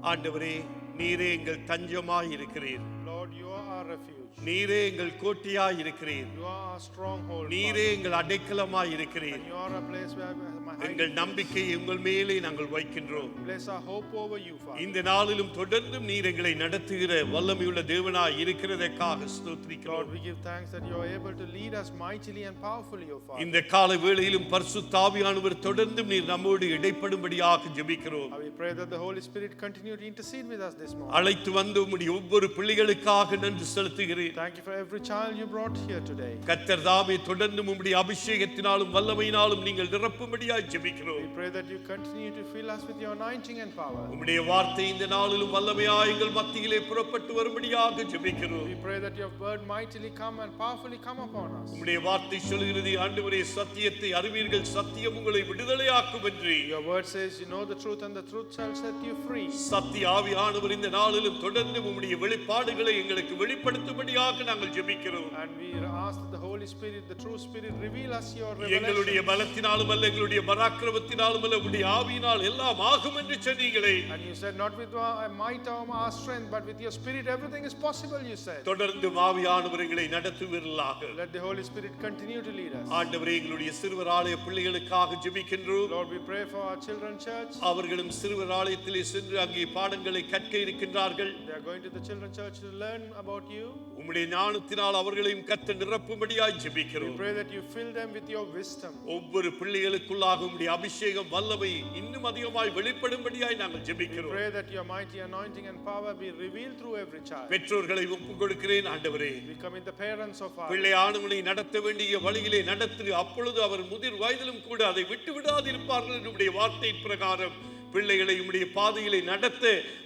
ஆண்டவரே, நீரே எங்கள் தஞ்சமாய் இருக்கிறீர். Lord, you are our refuge. நீரே எங்கள் கோட்டையாய் இருக்கிறீர். You are our stronghold. நீரே எங்கள் அடைக்கலமாய் இருக்கிறீர். And you are a place where my எங்கள் hiding நம்பிக்கையை உங்கள் மேலே நாங்கள் வைக்கின்றோம். place. Place our hope over you, Father. இந்த நாளிலும் தொடர்ந்தும் நீர் எங்களை நடத்துகிற வல்லமையுள்ள தேவனாய் இருக்கிறதற்காக ஸ்தோத்திரிக்கிறோம். Lord, we give thanks that you are able to lead us mightily and powerfully, O Father. இந்த கால வேளையிலும் பரிசுத்த ஆவியானவர் தொடர்ந்தும் நீர் நம்மோடு இடைப்படும்படியாக ஜெபிக்கிறோம். We pray that the Holy Spirit continue to intercede with us this morning. அழைத்து வந்து உம்முடைய ஒவ்வொரு பிள்ளைகளுக்காக நன்றி செலுத்துகிறேன். Thank you for every child you brought here today. கர்த்தர் தாமே தொடர்ந்து உம்முடைய அபிஷேகத்தினாலும் வல்லமையினாலும் நீங்கள் நிரப்பும்படியாய் ஜெபிக்கிறோம். We pray that you continue to fill us with your anointing and power. உம்முடைய வார்த்தை இந்த நாளிலும் வல்லமையாய் எங்கள் மத்தியிலே புறப்பட்டு வரும்படியாக ஜெபிக்கிறோம். We pray that your word mightily come and powerfully come upon us. உம்முடைய வார்த்தை சொல்கிறது, ஆண்டவரே, சத்தியத்தை அறிவீர்கள், சத்தியம் உங்களை விடுதலையாக்கும் என்று. Your word says you know the truth and the truth shall set you free. சத்திய ஆவியானவர் இந்த நாளிலும் தொடர்ந்து உம்முடைய வெளிப்பாடுகளை எங்களுக்கு வெளிப்படுத்தும்படியாக நாங்கள் ஜெபிக்கிறோம். And we ask that the Holy Spirit, the true Spirit, reveal us your revelation. எங்களுடைய பலத்தினாலும் அல்ல, எங்களுடைய பராக்கிரமத்தினாலும் அல்ல, உம்முடைய ஆவியினால் எல்லாம் ஆகும் என்று சொன்னீங்களே. And you said not with our might or our strength, but with your Spirit everything is possible, you said. தொடர்ந்து ஆவியானவர் எங்களை நடத்துவீர்களாக. Let the Holy Spirit continue to lead us. ஆண்டவரே, எங்களுடைய சிறுவர் ஆலய பிள்ளைகளுக்காக ஜெபிக்கின்றோம். Lord, we pray for our children church. அவர்களும் சிறுவர் ஆலயத்திலே சென்று அங்கே பாடங்களை கற்க இருக்கின்றார்கள். They are going to the children church to learn about you. உம்முடைய ஞானத்தினால் அவர்களையும் கர்த்தர் நிரப்பும்படியாய் We ஜெபிக்கிறோம். pray that you fill them with your wisdom. ஒவ்வொரு பிள்ளைகளுக்குள்ளாக உம்முடைய அபிஷேகம் வல்லமை இன்னும் அதிகமாய் வெளிப்படும்படியாய் நாங்கள் We ஜெபிக்கிறோம். pray that your mighty anointing and power be revealed through every child. பெற்றோர்களை ஒப்புக் கொடுக்கிறேன் ஆண்டவரே. We commit the parents of our பிள்ளையானவனை நடத்த வேண்டிய வழியிலே நடத்து, அப்பொழுது அவர் முதிர் வயதிலும் கூட அதை விட்டு விடாதிருப்பார்கள் என்னுடைய வார்த்தையின் பிரகாரம் பிள்ளைகளை உம்முடைய பாதையிலே நடத்த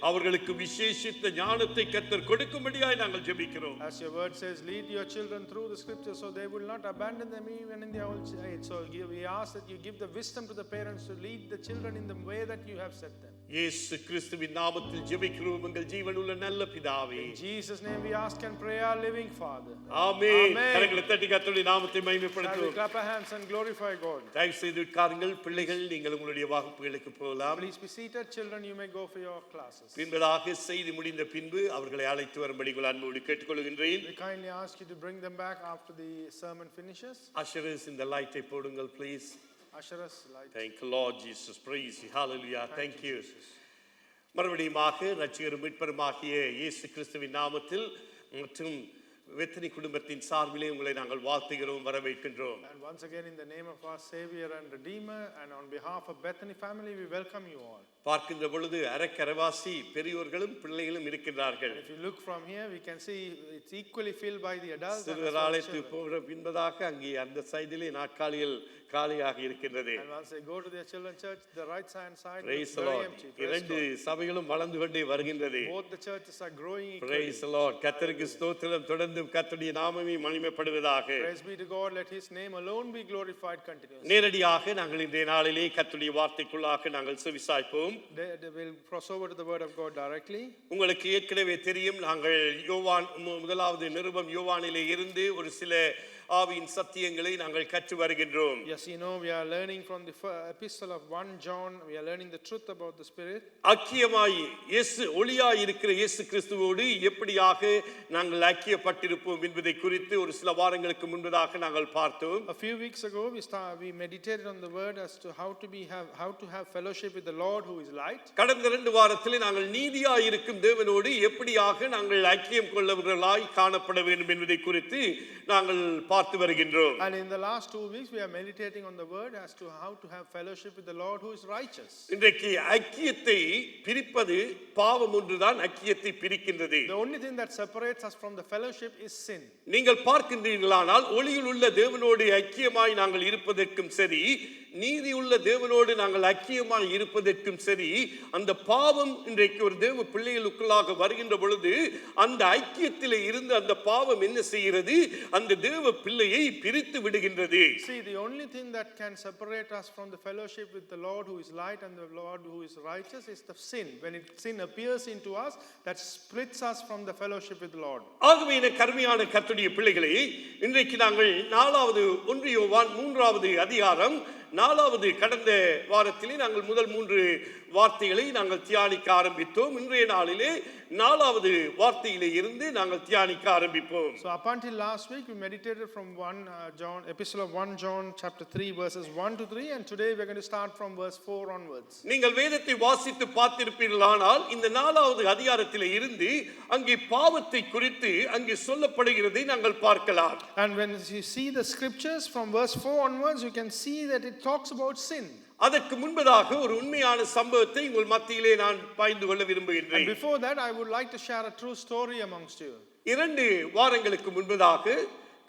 அவர்களுக்கு விசேஷித்த ஞானத்தை கர்த்தர் கொடுக்கும்படியாய் நாங்கள் ஜெபிக்கிறோம். As your word says, lead your children through the scriptures so they will not abandon them even in their old age. So we ask that you give the wisdom to the parents to lead the children in the way that you have set them. இயேசு கிறிஸ்துவின் நாமத்தில் ஜெபிக்கிறோம் எங்கள் ஜீவனுள்ள நல்ல பிதாவே. In Jesus' name we ask and pray, our living Father. Amen. Amen. கரங்களை தட்டி கர்த்தருடைய நாமத்தை Shall we மகிமைப்படுத்துவோம். clap our hands and glorify God? தயவு செய்து உட்காருங்கள் பிள்ளைகள், நீங்கள் உங்களுடைய வகுப்புகளுக்கு போகலாம். Please be seated. Children, you may go for your classes. பின்பதாக செய்தி முடிந்த பின்பு அவர்களை அழைத்து வரும்படி அன்போடு கேட்டுக்கொள்கின்றேன். We kindly ask you to bring them back after the sermon finishes. Ushers, இந்த லைட்டை போடுங்கள் please. Usher us light. Thank you Lord Jesus. Praise you. Hallelujah. Thank you. மறுபடியுமாக இரட்சகரும் மீட்பருமாகிய இயேசு கிறிஸ்துவின் நாமத்தில் மற்றும் வெத்தனி குடும்பத்தின் சார்பிலே உங்களை நாங்கள் வாழ்த்துகிறோம், வரவேற்கின்றோம். And once again in the name of our Savior and Redeemer and on behalf of Bethany family, we welcome you all. பார்க்கின்ற பொழுது அரைக்கரவாசி பெரியோர்களும் பிள்ளைகளும் இருக்கின்றார்கள். If you look from here, we can see it's equally filled by the adults and சிறுவர் the ஆலயத்துக்கு children. போகிற பின்பதாக அங்கே அந்த சைடிலே நாற்காலிகள் காலியாக இருக்கின்றது. And once they go to their children church, the right hand side Praise is the very Lord. empty. Praise இரண்டு God. சபைகளும் வளர்ந்து கொண்டே வருகின்றது. Both the churches are growing equally. Praise the Lord. கர்த்தருக்கு ஸ்தோத்திரம். தொடர்ந்து கர்த்தருடைய நாமமே மகிமைப்படுவதாக. Praise be to God. Let His name alone be glorified continuously. நேரடியாக நாங்கள் இன்றைய நாளிலே கர்த்தருடைய வார்த்தைக்குள்ளாக நாங்கள் செவிசாய்ப்போம். They will cross over to the word of God directly. உங்களுக்கு ஏற்கனவே தெரியும், நாங்கள் யோவான் முதலாவது நிருபம் யோவானிலே இருந்து ஒரு சில ஆவியின் சத்தியங்களை நாங்கள் கற்று வருகின்றோம். Yes, you know, we are learning from the epistle of 1 John. We are learning the truth about the Spirit. ஐக்கியமாய் இயேசு ஒளியாய் இருக்கிற இயேசு கிறிஸ்துவோடு எப்படியாக நாங்கள் ஐக்கியப்பட்டிருப்போம் என்பதை குறித்து ஒரு சில வாரங்களுக்கு முன்பதாக நாங்கள் பார்த்தோம். A few weeks ago, we meditated on the word as to how to have fellowship with the Lord who is light. கடந்த 2 வாரத்திலே நாங்கள் நீதியாய் இருக்கும் தேவனோடு எப்படியாக நாங்கள் ஐக்கியம் கொள்ளவர்களாய் காணப்பட வேண்டும் என்பதை குறித்து நாங்கள் பார்த்து வருகின்றோம். And in the last 2 weeks, we are meditating on the word as to how to have fellowship with the Lord who is righteous. இன்றைக்கு ஐக்கியத்தை பிரிப்பது பாவம் ஒன்றுதான் ஐக்கியத்தை பிரிக்கின்றது. The only thing that separates us from the fellowship is sin. நீங்கள் பார்க்கின்றீர்களானால் ஒளியில் உள்ள தேவனோடு ஐக்கியமாய் நாங்கள் இருப்பதற்கும் சரி, நீதியுள்ள தேவனோடு நாங்கள் ஐக்கியமாய் இருப்பதற்கும் சரி, அந்த பாவம் இன்றைக்கு ஒரு தேவ பிள்ளைகளுக்குள்ளாக வருகின்ற பொழுது அந்த ஐக்கியத்திலே இருந்து அந்த பாவம் என்ன செய்கிறது? அந்த தேவ பிள்ளையை பிரித்து விடுகின்றது. See, the only thing that can separate us from the fellowship with the Lord who is light and the Lord who is righteous is the sin. When sin appears into us, that splits us from the fellowship with the Lord. ஆகவே எனக்கு அருமையான கர்த்தருடைய பிள்ளைகளே, இன்றைக்கு நாங்கள் 4வது 1 யோவான் 3வது அதிகாரம் நாலாவது கடந்த வாரத்திலே நாங்கள் முதல் 3 வார்த்தைகளை நாங்கள் தியானிக்க ஆரம்பித்தோம். இன்றைய நாளிலே நாலாவது வார்த்தையிலே இருந்து நாங்கள் தியானிக்க ஆரம்பிப்போம். So up until last week we meditated from epistle of 1 John chapter 3 verses 1 to 3, and today we're going to start from verse 4 onwards. நீங்கள் வேதத்தை வாசித்து பார்த்திருப்பீர்களானால் இந்த நாலாவது அதிகாரத்திலே இருந்து அங்கே பாவத்தை குறித்து அங்கே சொல்லப்படுகிறதை நாங்கள் பார்க்கலாம். And when you see the scriptures from verse 4 onwards, you can see that it talks about sin. அதற்கு முன்பதாக ஒரு உண்மையான சம்பவத்தை உங்கள் மத்தியிலே நான் பகிர்ந்து கொள்ள And விரும்புகிறேன். before that, I would like to share a true story amongst you. 2 வாரங்களுக்கு முன்பதாக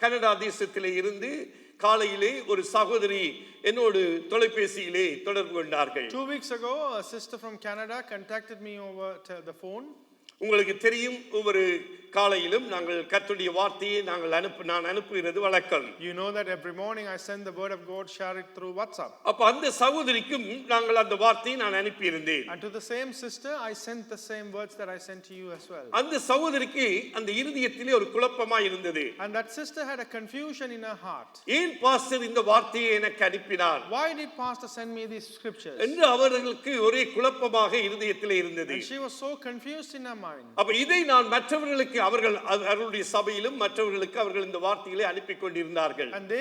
கனடா தேசத்திலே இருந்து காலையிலே ஒரு சகோதரி என்னோடு தொலைபேசியிலே தொடர்பு கொண்டார்கள். 2 weeks ago, a sister from Canada contacted me over the phone. உங்களுக்கு தெரியும், ஒவ்வொரு காலையிலும் நாங்கள் கர்த்தருடைய வார்த்தையை நான் அனுப்புகிறது வழக்கம். You know that every morning I send the word of God, share it through WhatsApp. அப்ப அந்த சகோதரிக்கும் நாங்கள் அந்த வார்த்தையை நான் அனுப்பியிருந்தேன். And to the same sister, I sent the same words that I sent to you as well. அந்த சகோதரிக்கு அந்த இருதயத்திலே ஒரு குழப்பமா இருந்தது. And that sister had a confusion in her heart. ஏன் பாஸ்டர் இந்த வார்த்தையை எனக்கு அனுப்பினார்? Why did pastor send me these scriptures? என்று அவர்களுக்கு ஒரே குழப்பமாக இருதயத்திலே இருந்தது. And she was so confused in her mind. அப்ப இதை நான் மற்றவர்களுக்கு அவர்களுடைய சபையிலும் மற்றவர்களுக்கு அவர்கள் இந்த வார்த்தைகளை அனுப்பி கொண்டிருந்தார்கள். And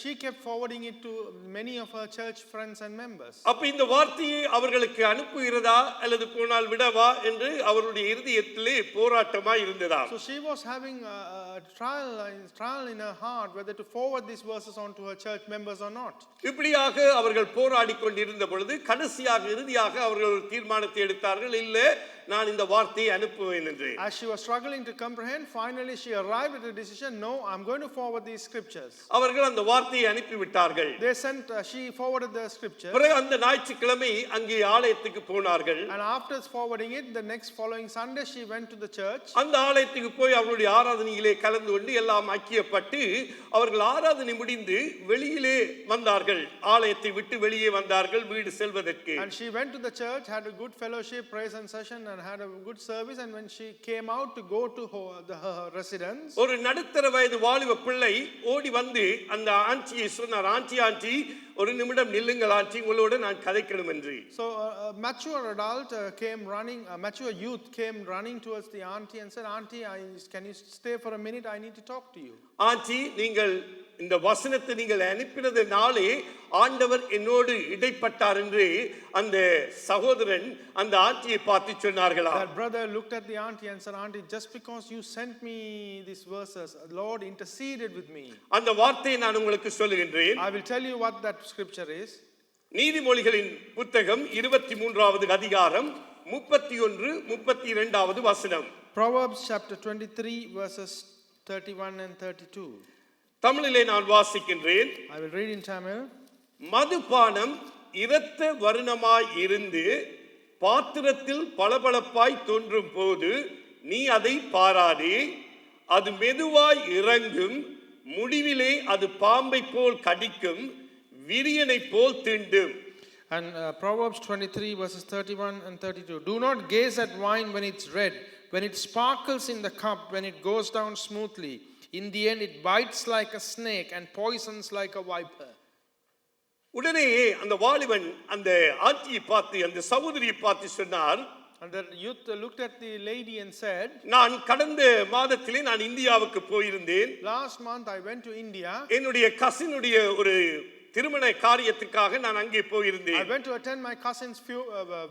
she kept forwarding it to many of her church friends and members. அப்ப இந்த வார்த்தையை அவர்களுக்கு அனுப்புகிறதா அல்லது போனால் விடவா என்று அவருடைய இருதயத்திலே போராட்டமா இருந்ததா. So she was having a trial in her heart whether to forward these verses on to her church members or not. இப்படியாக அவர்கள் போராடி கொண்டிருந்த பொழுது கடைசியாக இறுதியாக அவர்கள் ஒரு தீர்மானத்தை எடுத்தார்கள், இல்ல நான் இந்த வார்த்தையை அனுப்புவேன் என்று. As she was struggling to comprehend, finally she arrived at a decision, no, I'm going to forward these scriptures. அவர்கள் அந்த வார்த்தையை அனுப்பி விட்டார்கள். She forwarded the scriptures. பிறகு அந்த ஞாயிற்றுக்கிழமை அங்கே ஆலயத்துக்கு போனார்கள். And after forwarding it, the next following Sunday she went to the church. அந்த ஆலயத்துக்கு போய் அவருடைய ஆராதனையிலே கலந்து கொண்டு எல்லாம் ஐக்கியப்பட்டு அவர்கள் ஆராதனை முடிந்து வெளியிலே வந்தார்கள். ஆலயத்தை விட்டு வெளியே வந்தார்கள் வீடு செல்வதற்கு. And she went to the church, had a good fellowship, praise and session, and had a good service. And when she came out to go to her residence, ஒரு நடுத்தர வயது வாலிப பிள்ளை ஓடி வந்து அந்த ஆண்டியை சொன்னார், ஆண்டி ஒரு நிமிடம் நில்லுங்கள் ஆண்டி, உங்களோட நான் கதைக்கணும் என்று. So a mature adult came running, a mature youth came running towards the auntie and said, auntie, can you stay for a minute? I need to talk to you. Aunty, நீங்கள் இந்த வசனத்தை நீங்கள் அனுப்பினதுனாலே ஆண்டவர் என்னோடு இடைப்பட்டார் என்று அந்த சகோதரன் அந்த ஆண்டியை பார்த்து சொன்னார்களா. That brother looked at the auntie and said, auntie, just because you sent me these verses, the Lord interceded with me. அந்த வார்த்தையை நான் உங்களுக்கு சொல்லுகின்றேன். I will tell you what that scripture is. நீதிமொழிகளின் புத்தகம் 23வது அதிகாரம் 31 32வது வசனம். Proverbs chapter 23 verses 31 and 32. தமிழிலே நான் வாசிக்கின்றேன். I will read in Tamil. மதுபானம் இரத்த வருணமாய் இருந்து பாத்திரத்தில் பளபளப்பாய் தோன்றும் போது நீ அதை பாராதே, அது மெதுவாய் இறங்கும், முடிவிலே அது பாம்பை போல் கடிக்கும், விரியனை போல் தீண்டும். And Proverbs 23 verses 31 and 32. Do not gaze at wine when it's red, when it sparkles in the cup, when it goes down smoothly. In the end it bites like a snake and poisons like a viper. உடனே அந்த வாலிபன் அந்த ஆண்டியை பார்த்து அந்த சகோதரியை பார்த்து சொன்னார். And the youth looked at the lady and said, நான் கடந்த மாதத்திலே நான் இந்தியாவுக்கு போயிருந்தேன். Last month I went to India. என்னுடைய கசினுடைய ஒரு திருமண காரியத்துக்காக நான் அங்கே போயிருந்தேன். I went to attend my cousin's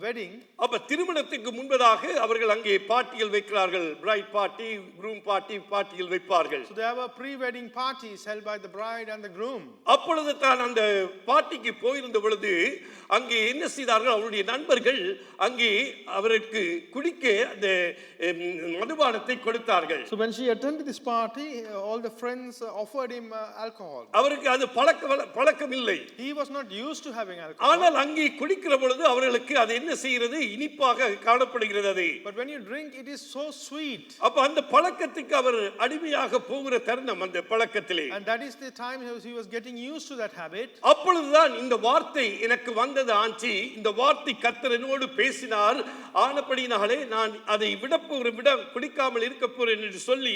wedding. அப்ப திருமணத்துக்கு முன்பதாக அவர்கள் அங்கே பார்ட்டிகள் வைக்கிறார்கள். பிரைட் பார்ட்டி, க்ரூம் பார்ட்டிகள் வைப்பார்கள். So there were pre-wedding parties held by the bride and the groom. அப்பொழுது தான் அந்த பார்ட்டிக்கு போயிருந்த பொழுது அங்கே என்ன செய்தார்கள், அவருடைய நண்பர்கள் அங்கே அவருக்கு குடிக்க அந்த மதுபானத்தை கொடுத்தார்கள். So when she attended this party, all the friends offered him alcohol. அவருக்கு அது பழக்கம் இல்லை. He was not used to having alcohol. ஆனால் அங்கே குடிக்கிற பொழுது அவர்களுக்கு அது என்ன செய்கிறது, இனிப்பாக காணப்படுகிறது அது. But when you drink, it is so sweet. அப்ப அந்த பழக்கத்துக்கு அவர் அடிமையாக போகிற தருணம் அந்த பழக்கத்திலே. And that is the time he was getting used to that habit. அப்பொழுதுதான் இந்த வார்த்தை எனக்கு வந்தது, ஆண்டி, இந்த வார்த்தை கர்த்தர் என்னோடு பேசினார், ஆனபடினாலே நான் அதை விட குடிக்காமல் இருக்க போறேன் என்று சொல்லி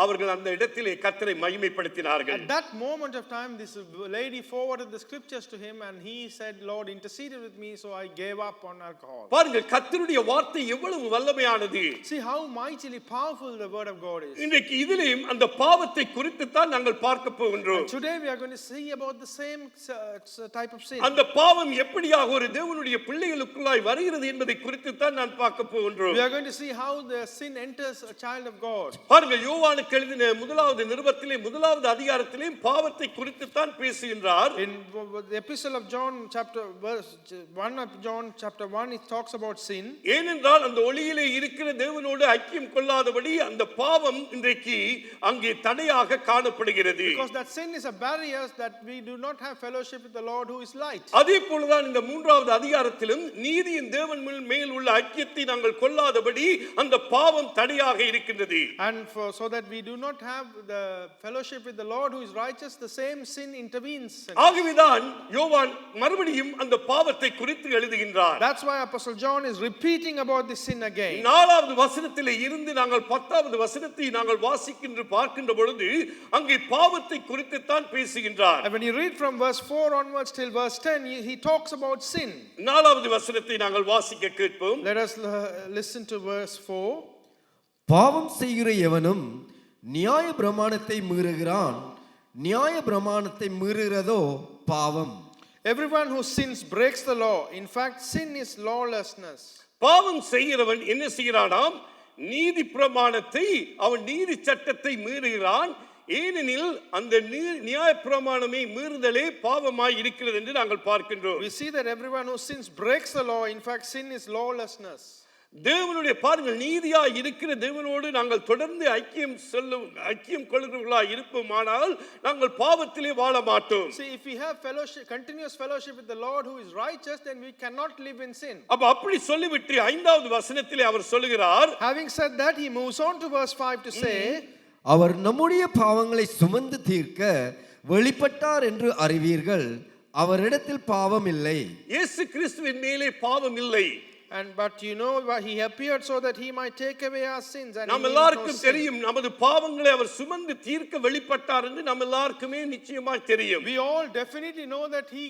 அவர்கள் அந்த இடத்திலே கர்த்தரை மகிமைப்படுத்தினார்கள். At that moment of time, this lady forwarded quoted the scriptures to him and he said, Lord interceded with me, so I gave up on alcohol. பாருங்கள் கர்த்தருடைய வார்த்தை எவ்வளவு வல்லமையானது. See how mightily powerful the word of God is. இன்றைக்கு இதிலேயும் அந்த பாவத்தை குறித்து தான் நாங்கள் பார்க்க போகின்றோம். Today we are going to see about the same type of sin. அந்த பாவம் எப்படியாக ஒரு தேவனுடைய பிள்ளைகளுக்குள்ளாய் வருகிறது என்பதை குறித்து தான் நான் பார்க்க போகின்றோம். We are going to see how the sin enters a child of God. பாருங்கள் யோவானுக்கு எழுதின முதலாவது நிருபத்திலே முதலாவது அதிகாரத்திலே பாவத்தை குறித்து தான் பேசுகின்றார். In the epistle of John chapter 1 of John chapter 1 it talks about sin. ஏனென்றால் அந்த ஒளியிலே இருக்கிற தேவனோடு ஐக்கியம் கொள்ளாதபடி அந்த பாவம் இன்றைக்கு அங்கே தடையாக காணப்படுகிறது. Because that sin is a barrier that we do not have fellowship with the Lord who is light. அதே போலதான் இந்த மூன்றாவது அதிகாரத்திலும் நீதியின் தேவன் மேல் உள்ள ஐக்கியத்தை நாங்கள் கொள்ளாதபடி அந்த பாவம் தடையாக இருக்கின்றது. And so that we do not have the fellowship with the Lord who is righteous, the same sin intervenes. ஆகவேதான் யோவான் மறுபடியும் அந்த பாவத்தை குறித்து எழுதுகின்றார். That's why Apostle John is repeating about this sin again. 4வது வசனத்திலே இருந்து நாங்கள் 10வது வசனத்தை நாங்கள் வாசிக்கின்ற பார்க்கின்ற பொழுது அங்கே பாவத்தை குறித்து தான் பேசுகின்றார். And when you read from verse 4 onwards till verse 10 he talks about sin. 4வது வசனத்தை நாங்கள் வாசிக்க கேட்போம். Let us listen to verse 4. பாவம் செய்கிற எவனும் நியாய பிரமாணத்தை மீறுகிறான், நியாய பிரமாணத்தை மீறுகிறதோ பாவம். Everyone who sins breaks the law. In fact, sin is lawlessness. பாவம் செய்கிறவன் என்ன செய்கிறானாம்? நீதி பிரமாணத்தை அவன் நீதி சட்டத்தை மீறுகிறான். ஏனெனில் அந்த நியாய பிரமாணமே மீறுதலே பாவமாய் இருக்கிறது என்று நாங்கள் பார்க்கின்றோம். We see that everyone who sins breaks the law. In fact, sin is lawlessness. தேவனுடைய பாருங்கள் நீதியாய் இருக்கிற தேவனோடு நாங்கள் தொடர்ந்து ஐக்கியம் கொள்கிறவர்களாய் இருப்போமானால் நாங்கள் பாவத்திலே வாழ மாட்டோம். See, if we have fellowship, continuous fellowship with the Lord who is righteous, then we cannot live in sin. அப்படி சொல்லிவிட்டு 5வது வசனத்திலே அவர் சொல்லுகிறார். Having said that, he moves on to verse 5 to say, அவர் நம்முடைய பாவங்களை சுமந்து தீர்க்க வெளிப்பட்டார் என்று அறிவீர்கள், அவரிடத்தில் பாவம் இல்லை. இயேசு கிறிஸ்துவின் மேலே பாவம் இல்லை. but you know he appeared so that he might take away our sins. And நாம் எல்லாருக்கும் தெரியும் நமது பாவங்களை அவர் சுமந்து தீர்க்க வெளிப்பட்டார் என்று நாம் எல்லாருக்குமே நிச்சயமாய் தெரியும். We all definitely know that he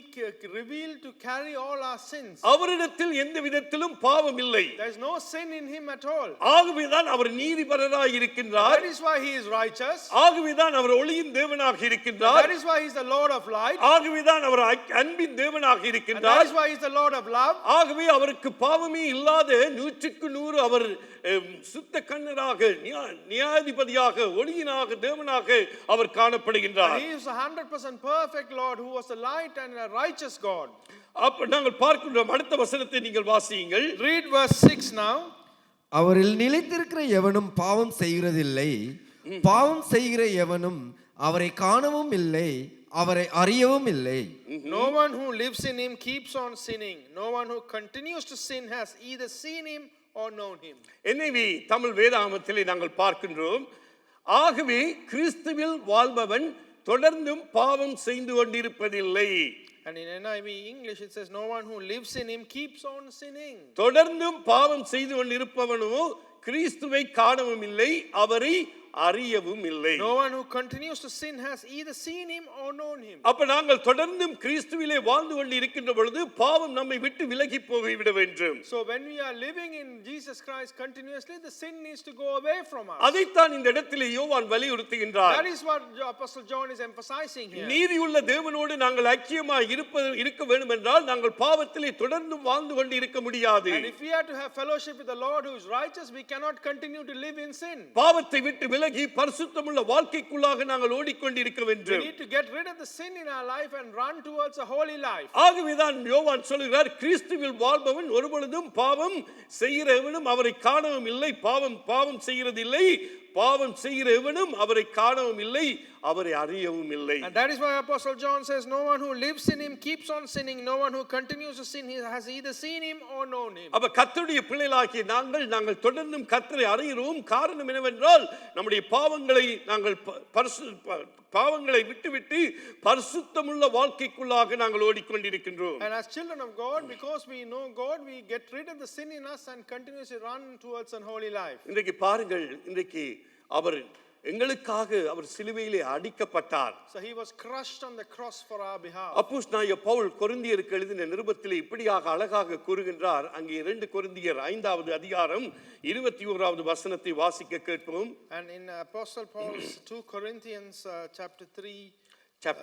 revealed to carry all our sins. அவரிடத்தில் எந்த விதத்திலும் பாவம் இல்லை. There is no sin in him at all. ஆகவேதான் அவர் நீதிபரராய் இருக்கின்றார். That is why he is righteous. ஆகவேதான் அவர் ஒளியின் தேவனாக இருக்கின்றார். That is why he is the Lord of light. ஆகவேதான் அவர் அன்பின் தேவனாக இருக்கின்றார். That is why he is the Lord of love. ஆகவே அவருக்கு பாவமே இல்லாத 100% அவர் சுத்த கண்ணராக நியாயாதிபதியாக ஒளியினாக தேவனாக அவர் காணப்படுகின்றார். He is a 100% perfect Lord who was a light and a righteous God. அப்ப நாங்கள் பார்க்கின்றோம். அடுத்த வசனத்தை நீங்கள் வாசியுங்கள். Read verse 6 now. அவரில் நிலைத்திருக்கிற எவனும் பாவம் செய்கிறதில்லை, பாவம் செய்கிற எவனும் அவரை காணவும் இல்லை, அவரை அறியவும் இல்லை. No one who lives in him keeps on sinning. No one who continues to sin has either seen him or known him. எனவே தமிழ் வேதாகமத்திலே நாங்கள் பார்க்கின்றோம். ஆகவே கிறிஸ்துவில் வாழ்பவன் தொடர்ந்தும் பாவம் செய்து கொண்டிருப்பதில்லை. And in NIV English it says no one who lives in him keeps on sinning. தொடர்ந்தும் பாவம் செய்து கொண்டிருப்பவனோ கிறிஸ்துவை காணவும் இல்லை, அவரை அறியவும் இல்லை. No one who continues to sin has either seen him or known him. அப்ப நாங்கள் தொடர்ந்தும் கிறிஸ்துவிலே வாழ்ந்து கொண்டு இருக்கின்ற பொழுது பாவம் நம்மை விட்டு விலகி போய்விட வேண்டும். So when we are living in Jesus Christ continuously, the sin needs to go away from us. அதைத்தான் இந்த இடத்திலே யோவான் வலியுறுத்துகின்றார். That is what Apostle John is emphasizing here. நீதியுள்ள தேவனோடு நாங்கள் ஐக்கியமாய் இருக்க வேண்டும் என்றால் நாங்கள் பாவத்திலே தொடர்ந்து வாழ்ந்து கொண்டு இருக்க முடியாது. And if we are to have fellowship with the Lord who is righteous, we cannot continue to live in sin. பாவத்தை விட்டு விலகி பரிசுத்தமுள்ள வாழ்க்கைக்குள்ளாக நாங்கள் ஓடிக்கொண்டிருக்க வேண்டும். We need to get rid of the sin in our life and run towards a holy life. ஆகவேதான் யோவான் சொல்கிறார், கிறிஸ்துவில் வாழ்பவன் ஒருபொழுதும் பாவம் செய்கிறவனும் அவரை காணவும் இல்லை, பாவம் செய்கிறதில்லை, பாவம் செய்கிறவனும் அவரை காணவும் இல்லை, அவரை அறியவும் இல்லை. And that is why Apostle John says no one who lives in him keeps on sinning. No one who continues to sin has either seen him or known him. அப்ப கர்த்தருடைய பிள்ளைகளாகிய நாங்கள் தொடர்ந்தும் கர்த்தரை அறிகிறோம். காரணம் என்னவென்றால் நம்முடைய பாவங்களை விட்டுவிட்டு பரிசுத்தமுள்ள வாழ்க்கைக்குள்ளாக நாங்கள் ஓடிக்கொண்டிருக்கின்றோம். And as children of God, because we know God, we get rid of the sin in us and continuously run towards a holy life. இன்றைக்கு பாருங்கள், இன்றைக்கு அவர் எங்களுக்காக அவர் சிலுவையிலே அடிக்கப்பட்டார். So he was crushed on the cross for our behalf. அப்போஸ்தலனாகிய பவுல் கொரிந்தியருக்கு எழுதின நிருபத்திலே இப்படியாக அழகாக கூறுகின்றார். அங்கே 2 கொரிந்தியர் 5வது அதிகாரம் 21வது வசனத்தை வாசிக்க கேட்போம். And in Apostle Paul's 2 Corinthians chapter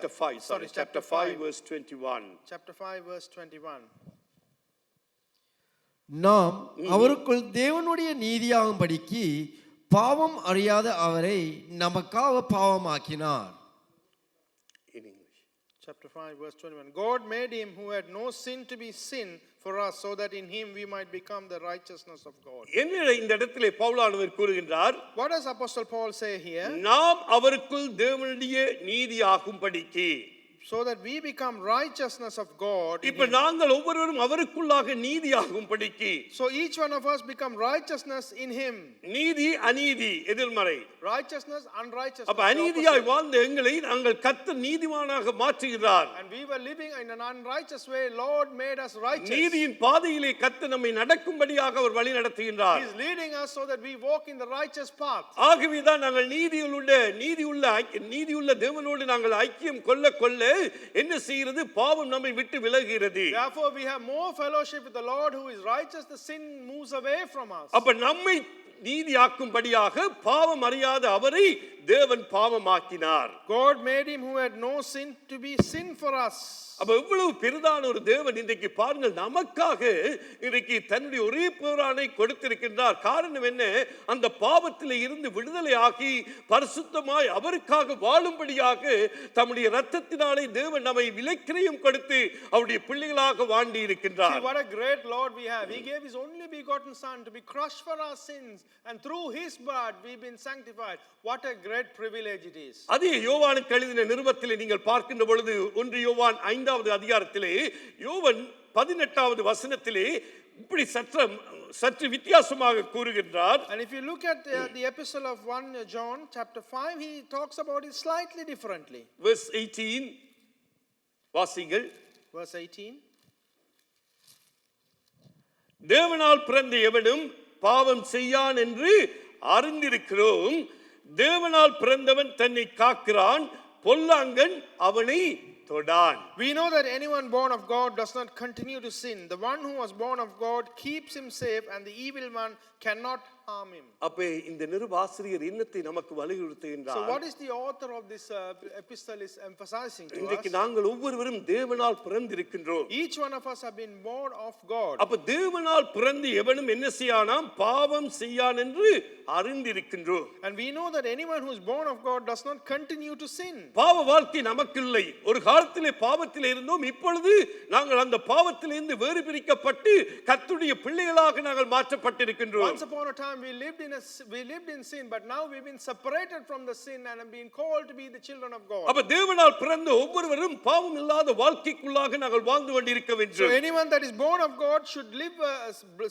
5 verse 21. Chapter 5 verse 21. நாம் அவருக்குள் தேவனுடைய நீதியாகும்படிக்கு பாவம் அறியாத அவரை நமக்காக பாவமாக்கினார். In English. Chapter 5 verse 21. God made him who had no sin to be sin for us, so that in him we might become the righteousness of God. என்ன இந்த இடத்திலே பவுலானவர் கூறுகின்றார்? What does Apostle Paul say here? நாம் அவருக்குள் தேவனுடைய நீதியாகும்படிக்கு, So that we become righteousness of God. இப்ப நாங்கள் ஒவ்வொருவரும் அவருக்குள்ளாக நீதியாகும்படிக்கு. So each one of us become righteousness in him. நீதி அநீதி எதிர்மறை. Righteousness unrighteousness. அப்ப அநீதியாய் வாழ்ந்த எங்களை நாங்கள் கர்த்தர் நீதிமானாக மாற்றுகிறார். And we were living in an unrighteous way. Lord made us righteous. நீதியின் பாதையிலே கர்த்தர் நம்மை நடக்கும்படியாக அவர் வழி நடத்துகின்றார். He is leading us so that we walk in the righteous path. ஆகவே தான் நாங்கள் நீதியுள்ள தேவனோடு நாங்கள் ஐக்கியம் கொள்ள என்ன செய்கிறது? பாவம் நம்மை விட்டு விலகுகிறது. Therefore we have more fellowship with the Lord who is righteous. The sin moves away from us. அப்ப நம்மை நீதியாக்கும்படியாக பாவம் அறியாத அவரை தேவன் பாவமாக்கினார். God made him who had no sin to be sin for us. அப்ப எவ்வளவு பெரிதான ஒரு தேவன் இன்றைக்கு பாருங்கள், நமக்காக இன்றைக்கு தன்னுடைய ஒரே பேரானை கொடுத்திருக்கின்றார். காரணம் என்ன? அந்த பாவத்தில் இருந்து விடுதலை ஆகி பரிசுத்தமாய் அவருக்காக வாழும்படியாக தம்முடைய இரத்தத்தினாலே தேவன் நம்மை விலைக்கிரயம் கொடுத்து அவருடைய பிள்ளைகளாக வாண்டி இருக்கின்றார். See what a great Lord we have. He gave his only begotten son to be crushed for our sins, and through his blood we've been sanctified. What a great privilege it is. அதே யோவானுக்கு எழுதின நிருபத்திலே நீங்கள் பார்க்கின்ற பொழுது 1 யோவான் 5வது அதிகாரத்திலே யோவான் 18வது வசனத்திலே இப்படி சற்று வித்தியாசமாக கூறுகின்றார். And if you look at the epistle of 1 John chapter 5, he talks about it slightly differently. Verse 18 வாசிங்கள். Verse 18. தேவனால் பிறந்த எவனும் பாவம் செய்யான் என்று அறிந்திருக்கிறோம். தேவனால் பிறந்தவன் தன்னை காக்கிறான், பொல்லாங்கன் அவனை தொடான். We know that anyone born of God does not continue to sin. The one who was born of God keeps him safe, and the evil one cannot harm him. அப்ப இந்த நிருபாசிரியர் என்னத்தை நமக்கு வலியுறுத்துகின்றார்? So what is the author of this epistle is emphasizing to us? இன்றைக்கு நாங்கள் ஒவ்வொருவரும் தேவனால் பிறந்திருக்கின்றோம். Each one of us have been born of God. அப்ப தேவனால் பிறந்து எவனும் என்ன செய்யானாம்? பாவம் செய்யான் என்று அறிந்திருக்கின்றோம். And we know that anyone who is born of God does not continue to sin. பாவ வாழ்க்கை நமக்கு இல்லை. ஒரு காலத்திலே பாவத்திலே இருந்தோம், இப்பொழுது நாங்கள் அந்த பாவத்திலிருந்து வேறு பிரிக்கப்பட்டு கர்த்தருடைய பிள்ளைகளாக நாங்கள் மாற்றப்பட்டிருக்கின்றோம். Once upon a time we lived in sin, but now we've been separated from the sin and have been called to be the children of God. அப்ப தேவனால் பிறந்த ஒவ்வொருவரும் பாவம் இல்லாத வாழ்க்கைக்குள்ளாக நாங்கள் வாழ்ந்து கொண்டிருக்க So வேண்டும். anyone that is born of God should live a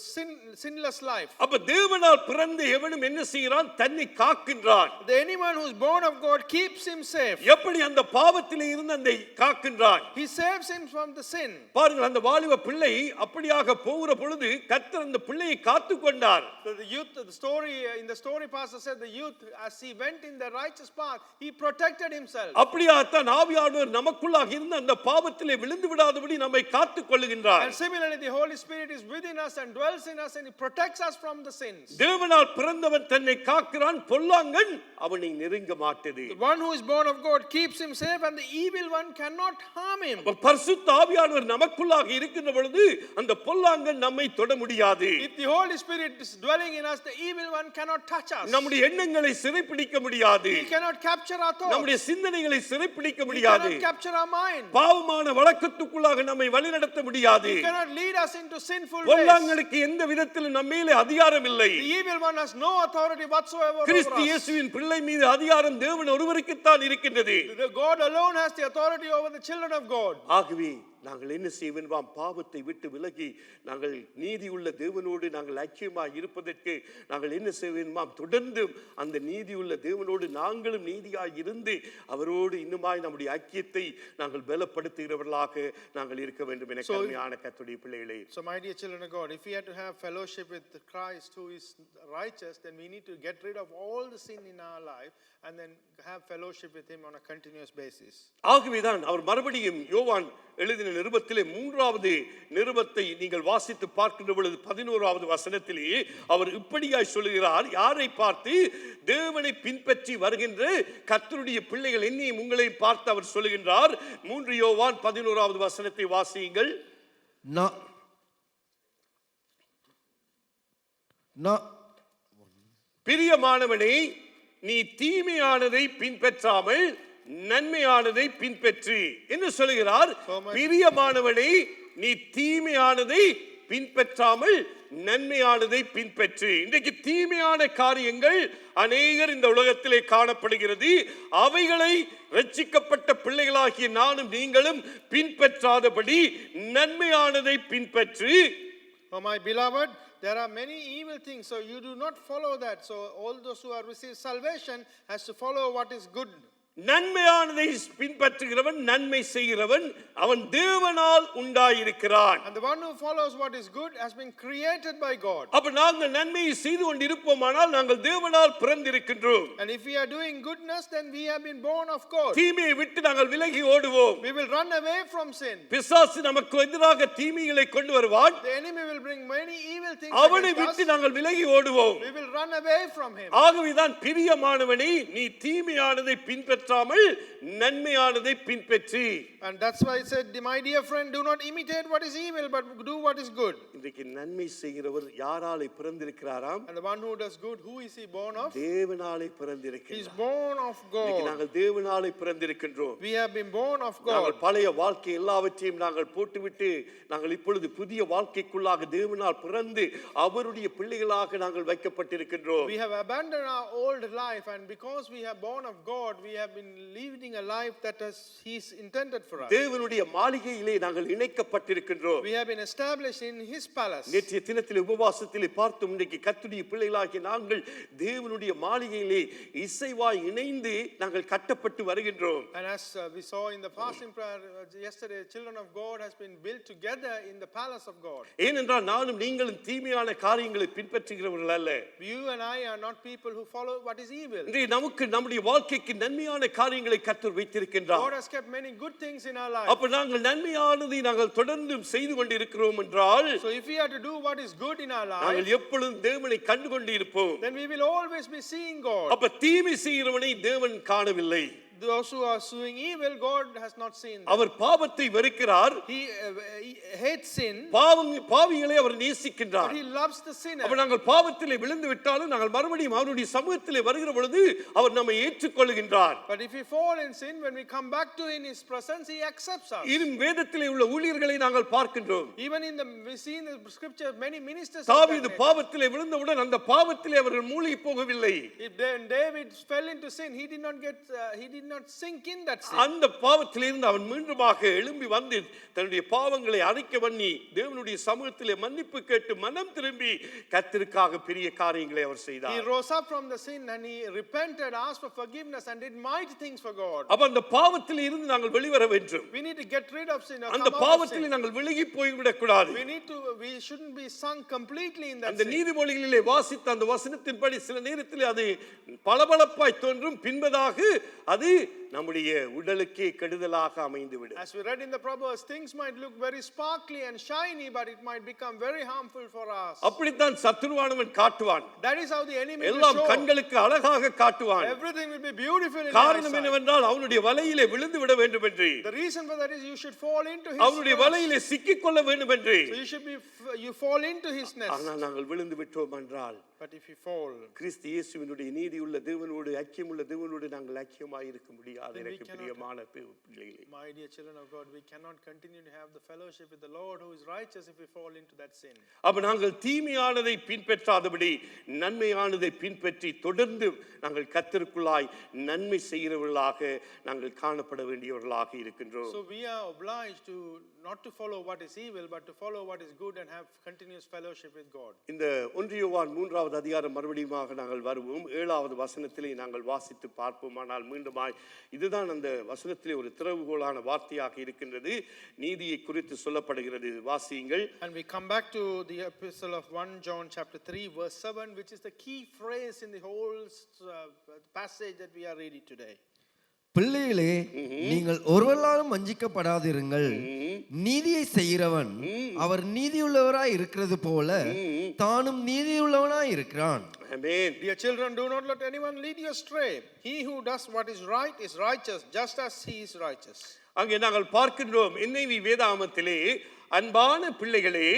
sinless life. அப்ப தேவனால் பிறந்த எவனும் என்ன செய்கிறான்? தன்னை காக்கின்றான். Anyone who is born of God keeps him safe. எப்படி அந்த பாவத்திலே இருந்து அந்த காக்கின்றான்? He saves him from the sin. பாருங்கள், அந்த வாலிப பிள்ளை அப்படியாக போகிற பொழுது கர்த்தர் அந்த பிள்ளையை காத்து கொண்டார். So the youth, in the story pastor said the youth, as he went in the righteous path, he protected himself. அப்படியாத்தான் ஆவியானவர் நமக்குள்ளாக இருந்து அந்த பாவத்திலே விழுந்து விடாதபடி நம்மை காத்துக் கொள்ளுகின்றார். And similarly the Holy Spirit is within us and dwells in us, and he protects us from the sins. தேவனால் பிறந்தவன் தன்னை காக்கிறான், பொல்லாங்கன் அவனை நெருங்க மாட்டது. The one who is born of God keeps him safe, and the evil one cannot harm him. பரிசுத்த ஆவியானவர் நமக்குள்ளாக இருக்கின்ற பொழுது அந்த பொல்லாங்கன் நம்மை தொட முடியாது. If the Holy Spirit is dwelling in us, the evil one cannot touch us. நம்முடைய எண்ணங்களை சிறைப்பிடிக்க முடியாது. He cannot capture our thoughts. நம்முடைய சிந்தனைகளை சிறைப்பிடிக்க He முடியாது. cannot capture our mind. பாவமான வழக்கத்துக்குள்ளாக நம்மை வழிநடத்த முடியாது. He cannot lead us into sinful ways. பொல்லாங்கனுக்கு எந்த விதத்திலும் நம்ம மேலே அதிகாரம் இல்லை. The evil one has no authority whatsoever over Kristu us. இயேசுவின் பிள்ளை மீது அதிகாரம் தேவன் ஒருவருக்குத்தான் இருக்கின்றது. God alone has the authority over the children of God. ஆகவே நாங்கள் என்ன செய்ய வேண்டுமாம்? பாவத்தை விட்டு விலகி நாங்கள் நீதியுள்ள தேவனோடு நாங்கள் ஐக்கியமாக இருப்பதற்கு நாங்கள் என்ன செய்ய வேண்டுமாம்? தொடர்ந்து அந்த நீதியுள்ள தேவனோடு நாங்களும் நீதியாக இருந்து அவரோடு இன்னுமாய் நம்முடைய ஐக்கியத்தை நாங்கள் பலப்படுத்துகிறவர்களாக நாங்கள் இருக்க வேண்டும் என கருமையான கர்த்தருடைய பிள்ளைகளே. So my dear children of God, if we have to have fellowship with Christ who is righteous, then we need to get rid of all the sin in our life and then have fellowship with him on a continuous basis. ஆகவேதான் அவர் மறுபடியும் யோவான் எழுதின நிருபத்திலே 3வது நிருபத்தை நீங்கள் வாசித்து பார்க்கின்ற பொழுது 11வது வசனத்திலே அவர் இப்படியாய் சொல்லுகிறார். யாரை பார்த்து? தேவனை பின்பற்றி வருகின்ற கர்த்தருடைய பிள்ளைகள் என்னையும் உங்களையும் பார்த்து அவர் சொல்லுகின்றார். 3 யோவான் 11வது வசனத்தை வாசியுங்கள். பிரியமானவனே, நீ தீமையானதை பின்பற்றாமல் நன்மையானதை பின்பற்றி என்று சொல்லுகிறார். பிரியமானவனே, நீ தீமையானதை பின்பற்றாமல் நன்மையானதை பின்பற்றி. இன்றைக்கு தீமையான காரியங்கள் அநேகர் இந்த உலகத்திலே காணப்படுகிறது. அவைகளை ரட்சிக்கப்பட்ட பிள்ளைகளாகிய நானும் நீங்களும் பின்பற்றாதபடி நன்மையானதை பின்பற்றி. Oh my beloved, there are many evil things, so you do not follow that. So all those who have received salvation has to follow what is good. நன்மையானதை பின்பற்றுகிறவன் நன்மை செய்கிறவன் அவன் தேவனால் உண்டாயிருக்கிறான். And the one who follows what is good has been created by God. அப்ப நாங்கள் நன்மையை செய்து கொண்டிருப்போமானால் நாங்கள் தேவனால் பிறந்திருக்கின்றோம். And if we are doing goodness, then we have been born of God. தீமையை விட்டு நாங்கள் விலகி ஓடுவோம். We will run away from sin. பிசாசு நமக்கு எதிராக தீமைகளை கொண்டு வருவான். The enemy will bring many evil things அவனை against விட்டு us. நாங்கள் விலகி ஓடுவோம். We will run away from him. ஆகவேதான் பிரியமானவனே, நீ தீமையானதை பின்பற்றாமல் நன்மையானதை பின்பற்றி. And that's why I said, my dear friend, do not imitate what is evil, but do what is good. இன்றைக்கு நன்மை செய்கிறவர் யாராலே பிறந்திருக்கிறாராம்? And the one who does good, who is he born of? தேவனாலே He is பிறந்திருக்கிறார். born of இன்னைக்கு God. நாங்கள் தேவனாலே பிறந்திருக்கின்றோம். We have been born of நாங்கள் God. பழைய வாழ்க்கை எல்லாவற்றையும் நாங்கள் போட்டுவிட்டு நாங்கள் இப்பொழுது புதிய வாழ்க்கைக்குள்ளாக தேவனால் பிறந்து அவருடைய பிள்ளைகளாக நாங்கள் வைக்கப்பட்டிருக்கின்றோம். We have abandoned our old life, and because we have born of God, we have been living a life that He's intended for us. தேவனுடைய மாளிகையிலே நாங்கள் இணைக்கப்பட்டிருக்கின்றோம். We have been established in His palace. நேற்றைய தினத்திலே உபவாசத்திலே பார்த்தோம். இன்றைக்கு கர்த்தருடைய பிள்ளைகளாகிய நாங்கள் தேவனுடைய மாளிகையிலே இசைவாய் இணைந்து நாங்கள் கட்டப்பட்டு வருகின்றோம். And as we saw in the fasting prayer yesterday, children of God has been built together in the palace of God. ஏனென்றால் நானும் நீங்களும் தீமையான காரியங்களை பின்பற்றுகிறவர்கள் அல்ல. You and I are not people who follow what is evil. இன்றைக்கு நமக்கு நம்முடைய வாழ்க்கைக்கு நன்மையான காரியங்களை கர்த்தர் வைத்திருக்கின்றார். God has kept many good things in our life. அப்ப நாங்கள் நன்மையானதை நாங்கள் தொடர்ந்து செய்து கொண்டிருக்கிறோம் என்றால், So if we are to do what is good in our life, நாங்கள் எப்பொழுதும் தேவனை கண்டு கொண்டிருப்போம். then we will always be seeing God. அப்ப தீமை செய்கிறவனை தேவன் காணவில்லை. Those who are doing evil, God has not seen them. அவர் பாவத்தை வெறுக்கிறார். He hates sin, பாவிகளை அவர் நேசிக்கின்றார். but He loves the sinner. அப்ப நாங்கள் பாவத்திலே விழுந்து விட்டாலும் நாங்கள் மறுபடியும் அவருடைய சமூகத்திலே வருகிற பொழுது அவர் நம்மை ஏற்றுக்கொள்கின்றார். But if we fall in sin, when we come back to in His presence, He accepts us. இன்னும் வேதத்திலே உள்ள ஊழியர்களை நாங்கள் பார்க்கின்றோம். Even we see in the scripture many ministers. தாவீது பாவத்திலே விழுந்தவுடன் அந்த பாவத்திலே அவர்கள் மூழ்கி போகவில்லை. If David fell into sin, he did not sink in that sin. அந்த பாவத்திலிருந்து அவன் மீண்டுமாக எழும்பி வந்து தன்னுடைய பாவங்களை அறிக்கை பண்ணி தேவனுடைய சமூகத்திலே மன்னிப்பு கேட்டு மனம் திரும்பி கர்த்தருக்காக பெரிய காரியங்களை அவர் செய்தார். He rose up from the sin and he repented, asked for forgiveness and did mighty things for God. அப்ப அந்த பாவத்திலே இருந்து நாங்கள் வெளிவர வேண்டும். We need to get rid of sin. அந்த பாவத்திலே நாங்கள் விலகி போய் விடக் கூடாது. We shouldn't be sunk completely in that அந்த sin. நீதிமொழிகளிலே வாசித்த அந்த வசனத்தின்படி சில நேரத்தில் அது பளபளப்பாய் தோன்றும், பின்பதாக அது நம்முடைய உடலுக்கே கெடுதலாக அமைந்துவிடும். As we read in the Proverbs, things might look very sparkly and shiny, but it might become very harmful for us. அப்படித்தான் சத்துருவானவன் காட்டுவான். That is how the enemy will எல்லாம் show. கண்களுக்கு அழகாக காட்டுவான். Everything will be beautiful in காரணம் என்னவென்றால் அவனுடைய வலையிலே விழுந்து விட வேண்டும் என்று. The reason for that is you should fall into his அவனுடைய வலையிலே சிக்கிக் கொள்ள வேண்டும் என்று. So you fall into his nest. ஆனால் நாங்கள் விழுந்து விட்டோம் என்றால், But if you fall, கிறிஸ்து இயேசுவினுடைய நீதியுள்ள தேவனோடு ஐக்கியமுள்ள தேவனோடு நாங்கள் ஐக்கியமாயிருக்கிறோம். இருக்க முடியாது எனக்கு பிரியமான பிள்ளைகளே. My dear children of God, we cannot continue to have the fellowship with the Lord who is righteous if we fall into that sin. அப்ப நாங்கள் தீமையானதை பின்பற்றாதபடி நன்மையானதை பின்பற்றி தொடர்ந்து நாங்கள் கர்த்தருக்குள்ளாய் நன்மை செய்கிறவர்களாக நாங்கள் காணப்பட வேண்டியவர்களாக இருக்கின்றோம். So we are obliged to not to follow what is evil but to follow what is good and have continuous fellowship with God. இந்த 1 யோவான் 3வது அதிகாரம் மறுபடியுமாக நாங்கள் வருவோம். 7வது வசனத்திலே நாங்கள் வாசித்து பார்ப்போமானால் மீண்டுமாய் இதுதான் அந்த வசனத்திலே ஒரு திறவுகோலான வார்த்தையாக இருக்கின்றது. நீதியை குறித்து சொல்லப்படுகிறது. வாசியுங்கள். And we come back to the epistle of 1 John chapter 3 verse 7, which is the key phrase in the whole passage that we are reading today. பிள்ளைகளே, நீங்கள் ஒருவராலும் வஞ்சிக்கப்படாதிருங்கள். நீதியை செய்கிறவன் அவர் நீதியுள்ளவராய் இருக்கிறது போல தானும் நீதியுள்ளவனாய் இருக்கிறான். Amen. Dear children, do not let anyone lead you astray. He who does what is right is righteous, just as he is righteous. அங்கே நாங்கள் பார்க்கின்றோம் NIV வேதாகமத்திலே, அன்பான பிள்ளைகளே,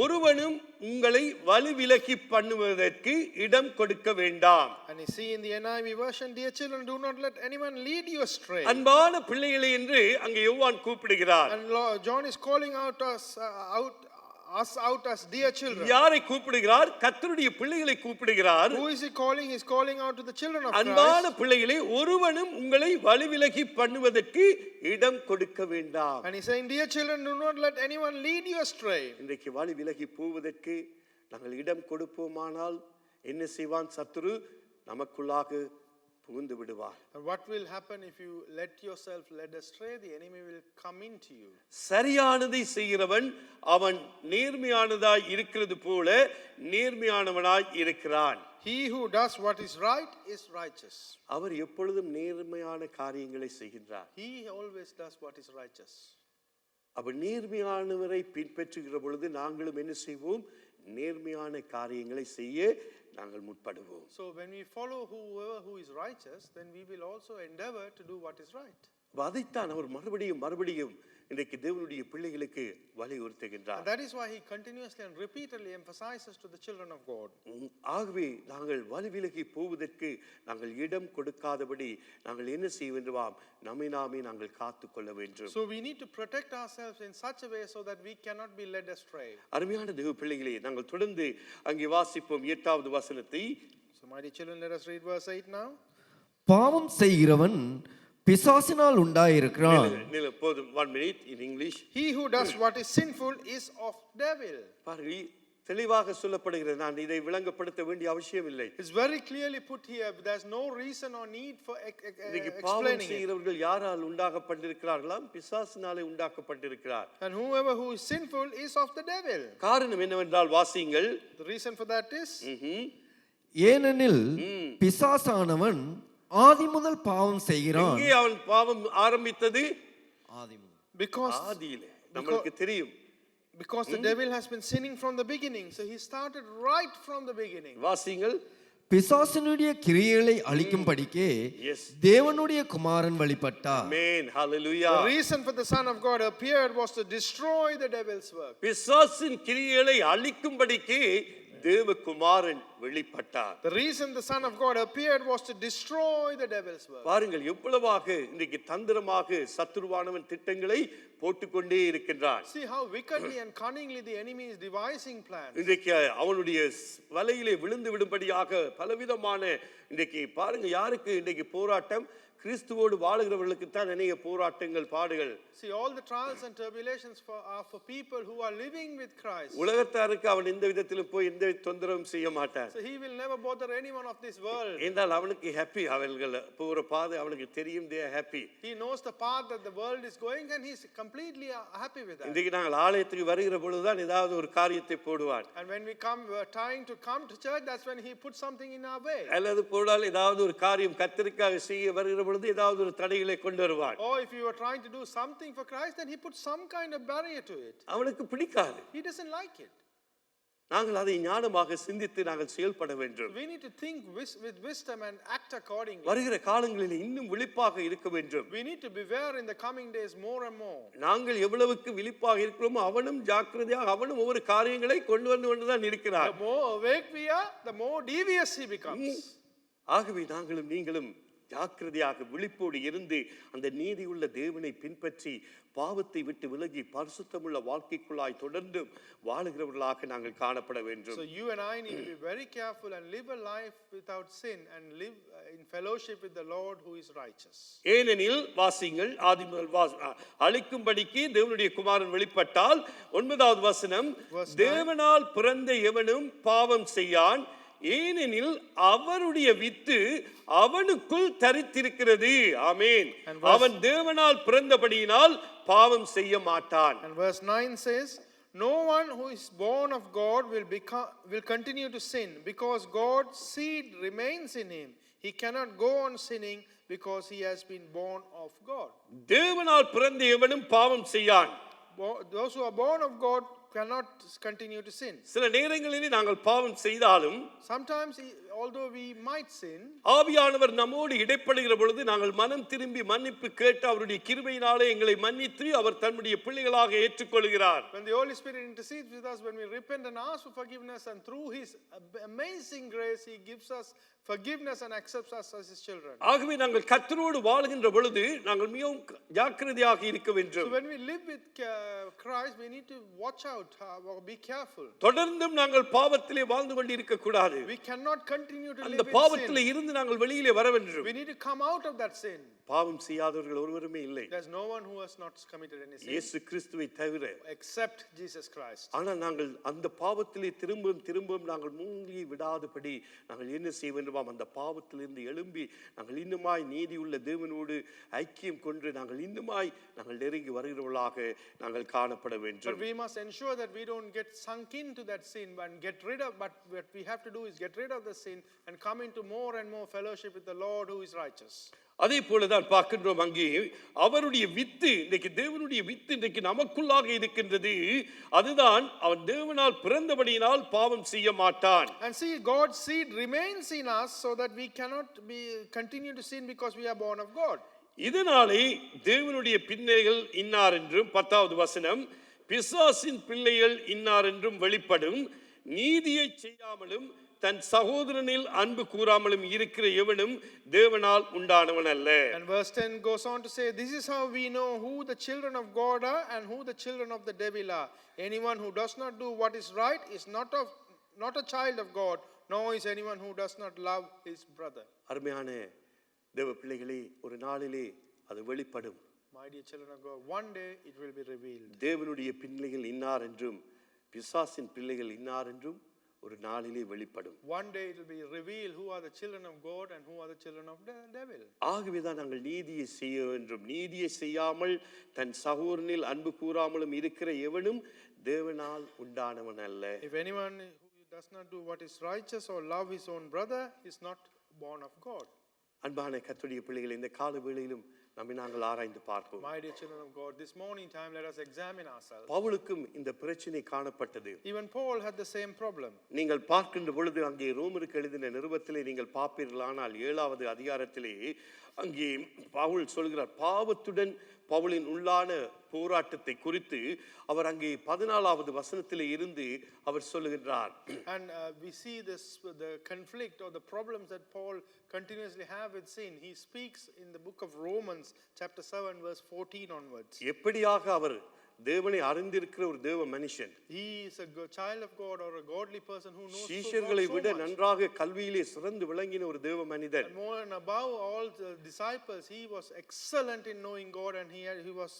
ஒருவனும் உங்களை வழிவிலக்கி பண்ணுவதற்கு இடம் கொடுக்க வேண்டாம். And you see in the NIV version, dear children, do not let anyone lead you astray. அன்பான பிள்ளைகளே என்று அங்கே யோவான் கூப்பிடுகிறார். And John is calling out us out as dear children. யாரை கூப்பிடுகிறார்? கர்த்தருடைய பிள்ளைகளை கூப்பிடுகிறார். Who is he calling? He is calling out to the children of அன்பான Christ. பிள்ளைகளே, ஒருவனும் உங்களை வழிவிலகி பண்ணுவதற்கு இடம் கொடுக்க வேண்டாம். And he's saying, dear children, do not let anyone lead you astray. இன்றைக்கு வழிவிலகி போவதற்கு நாங்கள் இடம் கொடுப்போமானால் என்ன செய்வான்? சத்துரு நமக்குள்ளாக புகுந்து விடுவார். And what will happen if you let yourself led astray? The enemy will come into you. சரியானதை செய்கிறவன் அவன் நேர்மையானதாய் இருக்கிறது போல நேர்மையானவனாய் இருக்கிறான். He who does what is right is righteous. அவர் எப்பொழுதும் நேர்மையான காரியங்களை செய்கின்றார். He always does what is righteous. அவர் நேர்மையானவரை பின்பற்றுகிற பொழுது நாங்களும் என்ன செய்வோம்? நேர்மையான காரியங்களை செய்ய நாங்கள் முற்படுவோம். So when we follow whoever who is righteous, then we will also endeavor to do what is right. அதைத்தான் அவர் மறுபடியும் இன்றைக்கு தேவனுடைய பிள்ளைகளுக்கு வலியுறுத்துகின்றார். And that is why he continuously and repeatedly emphasizes to the children of God. ஆகவே நாங்கள் வழிவிலகி போவதற்கு நாங்கள் இடம் கொடுக்காதபடி நாங்கள் என்ன செய்ய வேண்டுமாம்? நம்மை நாமே நாங்கள் காத்துக்கொள்ள வேண்டும். So we need to protect ourselves in such a way so that we cannot be led astray. அருமையான தேவ பிள்ளைகளே, நாங்கள் தொடர்ந்து அங்கே வாசிப்போம் 8வது வசனத்தை. So my dear children, let us read verse 8 now. பாவம் செய்கிறவன் பிசாசினால் உண்டாயிருக்கிறான். போதும், 1 minute in English. He who does what is sinful is of devil. பாருங்கள், தெளிவாக சொல்லப்படுகிறது. நான் இதை விளங்கப்படுத்த வேண்டிய அவசியம் இல்லை. It's very clearly put here. There's no reason or need for பாவம் explaining it. செய்கிறவர்கள் யாரால் உண்டாக்கப்பட்டிருக்கிறார்களாம்? பிசாசினாலே உண்டாக்கப்பட்டிருக்கிறார். And whoever who is sinful is of the devil. காரணம் என்னவென்றால் வாசியுங்கள். The reason for that is ஏனெனில் பிசாசானவன் ஆதி முதல் பாவம் செய்கிறான். எங்கே அவன் பாவம் ஆரம்பித்தது? ஆதி முதல். because ஆதியிலே. நமக்கு தெரியும். Because the devil has been sinning from the beginning. So he started right from the beginning. வாசியுங்கள். பிசாசினுடைய கிரியைகளை அழிக்கும்படிக்கே தேவனுடைய குமாரன் வெளிப்பட்டார். Amen. Hallelujah. The reason for the Son of God appeared was to destroy the devil's work. பிசாசின் கிரியைகளை அழிக்கும்படிக்கே தேவகுமாரன் வெளிப்பட்டார். The reason the Son of God appeared was to destroy the devil's work. பாருங்கள் எவ்வளவாக இன்றைக்கு தந்திரமாக சத்துருவானவன் திட்டங்களை போட்டுக்கொண்டே இருக்கின்றான். See how wickedly and cunningly the enemy is devising plans. இன்றைக்கு அவனுடைய வலையிலே விழுந்து விடும்படியாக பலவிதமான இன்றைக்கு பாருங்க யாருக்கு இன்றைக்கு போராட்டம்? கிறிஸ்துவோடு வாழுகிறவர்களுக்கு தான் நிறைய போராட்டங்கள் பாடுகள். See all the trials and tribulations are for people who are living with Christ. உலகத்தாருக்கு அவன் எந்த விதத்திலும் போய் எந்த தொந்தரவும் செய்ய மாட்டான். So he will never bother anyone of this world. என்றால் அவனுக்கு ஹாப்பி. அவர்கள் போகிற பாதை அவனுக்கு தெரியும். they are happy. He knows the path that the world is going and he is completely happy with that. இன்றைக்கு நாங்கள் ஆலயத்துக்கு வருகிற பொழுதுதான் ஏதாவது ஒரு காரியத்தை போடுவான். And when we are trying to come to church, that's when he puts something in our way. அல்லது போடால் ஏதாவது ஒரு காரியம் கர்த்தருக்காக செய்ய வருகிற பொழுது ஏதாவது ஒரு தடைகளை கொண்டு வருவான். Or if you are trying to do something for Christ, then he puts some kind of barrier to it. அவனுக்கு பிடிக்காது. He doesn't like it. நாங்கள் அதை ஞானமாக சிந்தித்து நாங்கள் செயல்பட வேண்டும். We need to think with wisdom and act accordingly. வருகிற காலங்களில் இன்னும் விழிப்பாக இருக்க வேண்டும். We need to beware in the coming days more and more. நாங்கள் எவ்வளவுக்கு விழிப்பாக இருக்கிறோமோ அவனும் ஜாக்கிரதையாக அவனும் ஒவ்வொரு காரியங்களை கொண்டு வந்துதான் இருக்கிறார். The more awake we are, the more devious he becomes. ஆகவே நாங்களும் நீங்களும் ஜாக்கிரதையாக விழிப்போடு இருந்து அந்த நீதியுள்ள தேவனை பின்பற்றி பாவத்தை விட்டு விலகி பரிசுத்தமுள்ள வாழ்க்கைக்குள்ளாய் தொடர்ந்து வாழுகிறவர்களாக நாங்கள் காணப்பட வேண்டும். So you and I need to be very careful and live a life without sin and live in fellowship with the Lord who is righteous. ஏனெனில் வாசிங்கள் ஆதி முதல் அழிக்கும்படிக்கு தேவனுடைய குமாரன் வெளிப்பட்டால் 9வது வசனம், தேவனால் பிறந்த எவனும் பாவம் செய்யான், ஏனெனில் அவருடைய வித்து அவனுக்குள் தரித்திருக்கிறது. ஆமென். அவன் தேவனால் பிறந்தபடியினால் பாவம் செய்ய மாட்டான். And verse 9 says, no one who is born of God will continue to sin because God's seed remains in him. He cannot go on sinning because he has been born of God. தேவனால் பிறந்த எவனும் பாவம் செய்யான். Those who are born of God cannot continue to sin. சில நேரங்களிலே நாங்கள் பாவம் செய்தாலும் Sometimes although we might sin, ஆவியானவர் நம்மோடு இடைப்படுகிற பொழுது நாங்கள் மனம் திரும்பி மன்னிப்பு கேட்டு அவருடைய கிருபையினாலே எங்களை மன்னித்து அவர் தம்முடைய பிள்ளைகளாக ஏற்றுக்கொள்கிறார். when the Holy Spirit intercedes with us, when we repent and ask for forgiveness, and through his amazing grace he gives us forgiveness and accepts us as his children. ஆகவே நாங்கள் கர்த்தரோடு வாழ்கின்ற பொழுது நாங்கள் மிகவும் ஜாக்கிரதையாக இருக்க So வேண்டும். when we live with Christ, we need to watch out or be careful. தொடர்ந்தும் நாங்கள் பாவத்திலே வாழ்ந்து கொண்டிருக்க கூடாது. We cannot continue to அந்த live in பாவத்திலே sin. இருந்து நாங்கள் வெளியிலே வர வேண்டும். We need to come out of that sin. பாவம் செய்யாதவர்கள் ஒருவருமே இல்லை, There's no one who has not committed any sin இயேசு கிறிஸ்துவை தவிர. except Jesus Christ. ஆனால் நாங்கள் அந்த பாவத்திலே திரும்பவும் நாங்கள் மூழ்கி விடாதபடி நாங்கள் என்ன செய்ய வேண்டுமாம், அந்த பாவத்திலிருந்து எழும்பி நாங்கள் இன்னுமாய் நீதியுள்ள தேவனோடு ஐக்கியம் கொண்டு நாங்கள் இன்னுமாய் நாங்கள் நெருங்கி வருகிறவர்களாக நாங்கள் காணப்பட But வேண்டும். we must ensure that we don't get sunk into that sin and get rid of, but what we have to do is get rid of the sin and come into more and more fellowship with the Lord who is righteous. அதே போலதான் பார்க்கின்றோம் அங்கே அவருடைய with, இன்றைக்கு தேவனுடைய with இன்றைக்கு நமக்குள்ளாக இருக்கின்றது. அதுதான் அவன் தேவனால் பிறந்தபடியினால் பாவம் செய்ய மாட்டான். And see, God's seed remains in us so that we cannot continue to sin because we are born of God. இதனாலே தேவனுடைய பிள்ளைகள் இன்னார் என்றும் 10வது வசனம், பிசாசின் பிள்ளைகள் இன்னார் என்றும் வெளிப்படும், நீதியை செய்யாமலும் தன் சகோதரனில் அன்பு கூறாமலும் இருக்கிற எவனும் தேவனால் உண்டானவன் அல்ல. And verse 10 goes on to say, this is how we know who the children of God are and who the children of the devil are. Anyone who does not do what is right is not a child of God, nor is anyone who does not love his brother. அருமையான தேவ பிள்ளைகளே, ஒரு நாளிலே அது வெளிப்படும். My dear children of God, one day it will be revealed. தேவனுடைய பிள்ளைகள் இன்னார் என்றும் பிசாசின் பிள்ளைகள் இன்னார் என்றும் ஒரு நாளிலே வெளிப்படும். One day it will be revealed who are the children of God and who are the children of the devil. ஆகவேதான் நாங்கள் நீதியை செய்ய வேண்டும். நீதியை செய்யாமல் தன் சகோதரனில் அன்பு கூறாமலும் இருக்கிற எவனும் தேவனால் உண்டானவன் அல்ல. If anyone who does not do what is righteous or love his own brother is not born of God. அன்பான கர்த்தருடைய பிள்ளைகள், இந்த கால வேளையிலும் நம்மை நாங்கள் ஆராய்ந்து பார்ப்போம். My dear children of God, this morning time let us examine ourselves. பவுலுக்கும் இந்த பிரச்சனை காணப்பட்டது. Even Paul had the same problem. நீங்கள் பார்க்கின்ற பொழுது அங்கே ரோமருக்கு எழுதின நிருபத்திலே நீங்கள் பார்ப்பீர்களானால் 7வது அதிகாரத்திலே அங்கே பவுல் சொல்கிறார், பாவத்துடன் பவுலின் உள்ளான போராட்டத்தை குறித்து அவர் அங்கே 14வது வசனத்திலே இருந்து அவர் சொல்லுகின்றார். And we see this, the conflict or the problems that Paul continuously have with sin. He speaks in the book of Romans chapter 7 verse 14 onwards. எப்படியாக அவர் தேவனை அறிந்திருக்கிற ஒரு தேவ மனுஷன், He is a child of God or a godly person who knows சீஷர்களை God விட so much. நன்றாக கல்வியிலே சிறந்து விளங்கின ஒரு தேவ மனிதன். And more and above all the disciples, he was excellent in knowing God and he was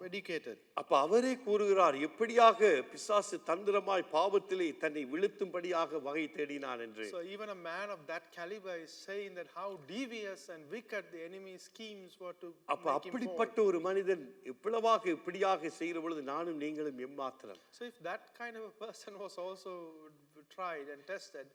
educated. அப்ப அவரே கூறுகிறார், எப்படியாக பிசாசு தந்திரமாய் பாவத்திலே தன்னை விழுத்தும்படியாக வகை தேடினான் என்று. So even a man of that caliber is saying that how devious and wicked the enemy's schemes were to அப்ப make him fall. அப்படிப்பட்ட ஒரு மனிதன் எவ்வளவாக இப்படியாக செய்கிற பொழுது நானும் நீங்களும் எம்மாத்திரம். So if that kind of a person was also tried and tested,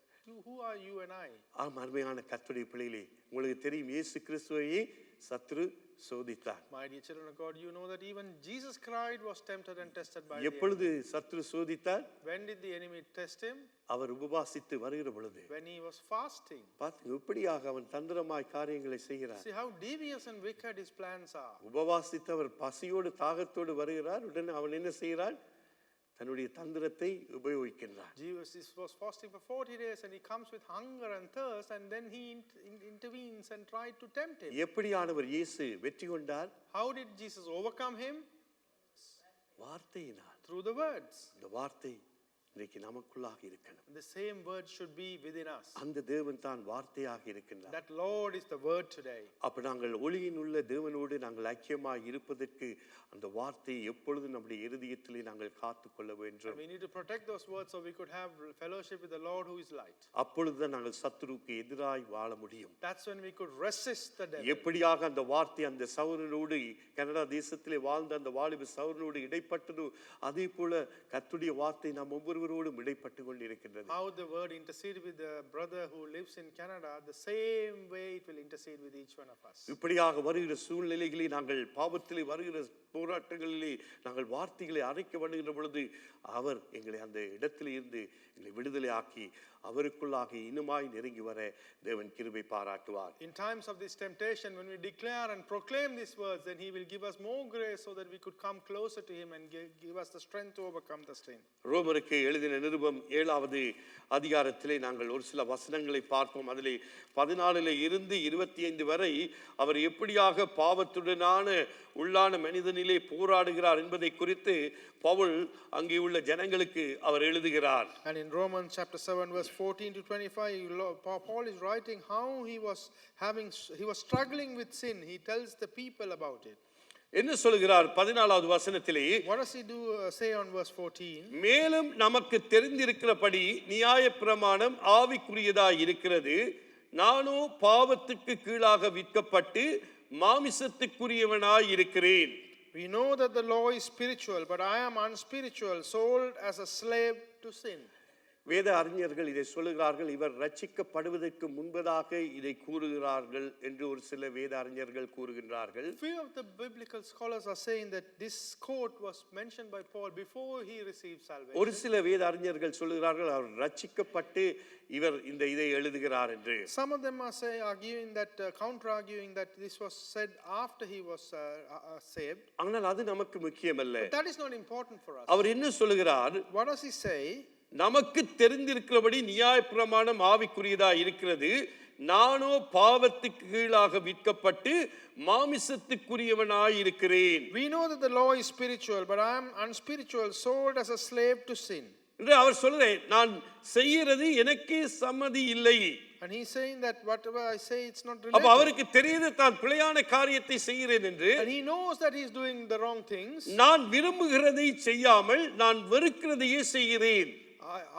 who are you and I? ஆம், அருமையான கர்த்தருடைய பிள்ளைகளே, உங்களுக்கு தெரியும் இயேசு கிறிஸ்துவையே சத்ரு சோதித்தார். My dear children of God, you know that even Jesus Christ was tempted and tested by the எப்பொழுது சத்ரு சோதித்தார்? enemy. When did the enemy test him? அவர் உபவாசித்து வருகிற பொழுது. When he was fasting. பாத்தீங்க எப்படியாக அவன் தந்திரமாய் காரியங்களை செய்கிறார். See how devious and wicked his plans are. உபவாசித்து அவர் பசியோடு தாகத்தோடு வருகிறார். உடனே அவன் என்ன செய்கிறான்? தன்னுடைய தந்திரத்தை உபயோகிக்கின்றார். Jesus was fasting for 40 days and he comes with hunger and thirst and then he intervenes and tried to tempt him. எப்படியானவர் இயேசு வெற்றி கொண்டார்? How did Jesus overcome him? வார்த்தையினால். Through the words. இந்த வார்த்தை இன்றைக்கு நமக்குள்ளாக இருக்கணும். The same word should be within us. அந்த தேவன் தான் வார்த்தையாக இருக்கின்றார். That Lord is the word today. அப்ப நாங்கள் ஒளியின் உள்ள தேவனோடு நாங்கள் ஐக்கியமாக இருப்பதற்கு அந்த வார்த்தையை எப்பொழுதும் நம்முடைய இருதயத்திலே நாங்கள் காத்துக்கொள்ள வேண்டும். We need to protect those words so we could have fellowship with the Lord who is light. அப்பொழுதுதான் நாங்கள் சத்துருவுக்கு எதிராய் வாழ முடியும். That's when we could resist the devil. எப்படியாக அந்த வார்த்தை அந்த சவுரனோடு கனடா தேசத்திலே வாழ்ந்த அந்த வாலிப சவுரனோடு இடைப்பட்டதோ அதே போல கர்த்தருடைய வார்த்தை நாம் ஒவ்வொருவரோடும் இடைப்பட்டு கொண்டிருக்கின்றது. How the word intercede with the brother who lives in Canada, the same way it will intercede with each one of us. இப்படியாக வருகிற சூழ்நிலைகளில் நாங்கள் பாவத்திலே வருகிற போராட்டங்களிலே நாங்கள் வார்த்தைகளை அரைக்க பண்ணுகின்ற பொழுது அவர் எங்களை அந்த இடத்திலே இருந்து எங்களை விடுதலை ஆக்கி அவருக்குள்ளாக இன்னுமாய் நெருங்கி வர தேவன் கிருபை பாராட்டுவார். In times of this temptation, when we declare and proclaim these words, then he will give us more grace so that we could come closer to him and give us the strength to overcome the sin. ரோமருக்கு எழுதின நிருபம் 7வது அதிகாரத்திலே நாங்கள் ஒரு சில வசனங்களை பார்ப்போம். அதிலே 14 இருந்து 25 வரை அவர் எப்படியாக பாவத்துடனான உள்ளான மனிதனிலே போராடுகிறார் என்பதை குறித்து பவுல் அங்கே உள்ள ஜனங்களுக்கு அவர் எழுதுகிறார். And in Romans chapter 7 verse 14 to 25, Paul is writing how he was struggling with sin. He tells the people about it. என்ன சொல்கிறார் 14வது வசனத்திலே? What does he say on verse 14? மேலும் நமக்கு தெரிந்திருக்கிறபடி நியாயப்பிரமாணம் ஆவிக்குரியதாய் இருக்கிறது. நானோ பாவத்துக்கு கீழாக விற்கப்பட்டு மாமிசத்துக்குரியவனாய் இருக்கிறேன். We know that the law is spiritual, but I am unspiritual, sold as a slave to sin. வேத அறிஞர்கள் இதை சொல்லுகிறார்கள். இவர் ரட்சிக்கப்படுவதற்கு முன்பதாக இதை கூறுகிறார்கள் என்று ஒரு சில வேத அறிஞர்கள் கூறுகின்றார்கள். Few of the biblical scholars are saying that this quote was mentioned by Paul before he received salvation. ஒரு சில வேத அறிஞர்கள் சொல்லுகிறார்கள் அவர் ரட்சிக்கப்பட்டு இவர் இந்த இதை எழுதுகிறார் என்று. Some of them are arguing that counter arguing that this was said after he was saved. ஆனால் அது நமக்கு முக்கியமல்ல. But that is not important for us. அவர் என்ன சொல்லுகிறார்? What does he say? நமக்கு தெரிந்திருக்கிறபடி நியாயப்பிரமாணம் ஆவிக்குரியதா இருக்கிறது. நானோ பாவத்துக்கு கீழாக விற்கப்பட்டு மாமிசத்துக்குரியவனாய் இருக்கிறேன். We know that the law is spiritual, but I am unspiritual, sold as a slave to sin. என்று அவர் சொல்றேன். நான் செய்யறது எனக்கே சம்மதி இல்லை. And he's saying that whatever I say, it's not அப்ப related. அவருக்கு தெரியுது தான் பிழையான காரியத்தை செய்கிறேன் என்று. And he knows that he's doing the wrong things. நான் விரும்புகிறதை செய்யாமல் நான் வெறுக்கிறதையே செய்கிறேன்.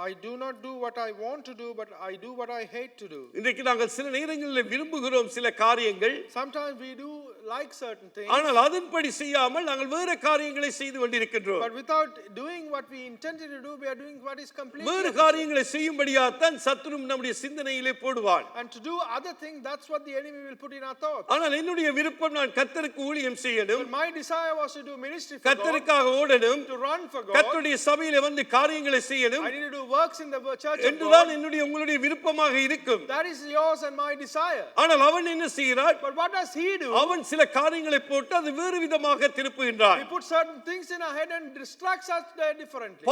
I do not do what I want to do, but I do what I hate to do. இன்றைக்கு நாங்கள் சில நேரங்களில் விரும்புகிறோம் சில காரியங்கள். Sometimes we do like certain things. ஆனால் அதன்படி செய்யாமல் நாங்கள் வேற காரியங்களை செய்து கொண்டிருக்கின்றோம். But without doing what we intended to do, we are doing what is completely வேறு காரியங்களை செய்யும்படியாத்தான் சத்துரு நம்முடைய சிந்தனையிலே போடுவான். And to do other things, that's what the enemy will put in our thoughts. ஆனால் என்னுடைய விருப்பம் நான் கர்த்தருக்கு ஊழியம் செய்யணும். But my desire was to do ministry for God, கர்த்தருக்காக ஓடணும். to run for God. கர்த்தருடைய சபையிலே வந்து காரியங்களை செய்யணும். I need to do works in the church of என்றுதான் God. என்னுடைய உங்களுடைய விருப்பமாக இருக்கும். That is yours and my desire. ஆனால் அவன் என்ன செய்கிறான்? But what does he do? அவன் சில காரியங்களை போட்டு அது வேறு விதமாக திருப்புகின்றான். He puts certain things in our head and distracts us differently.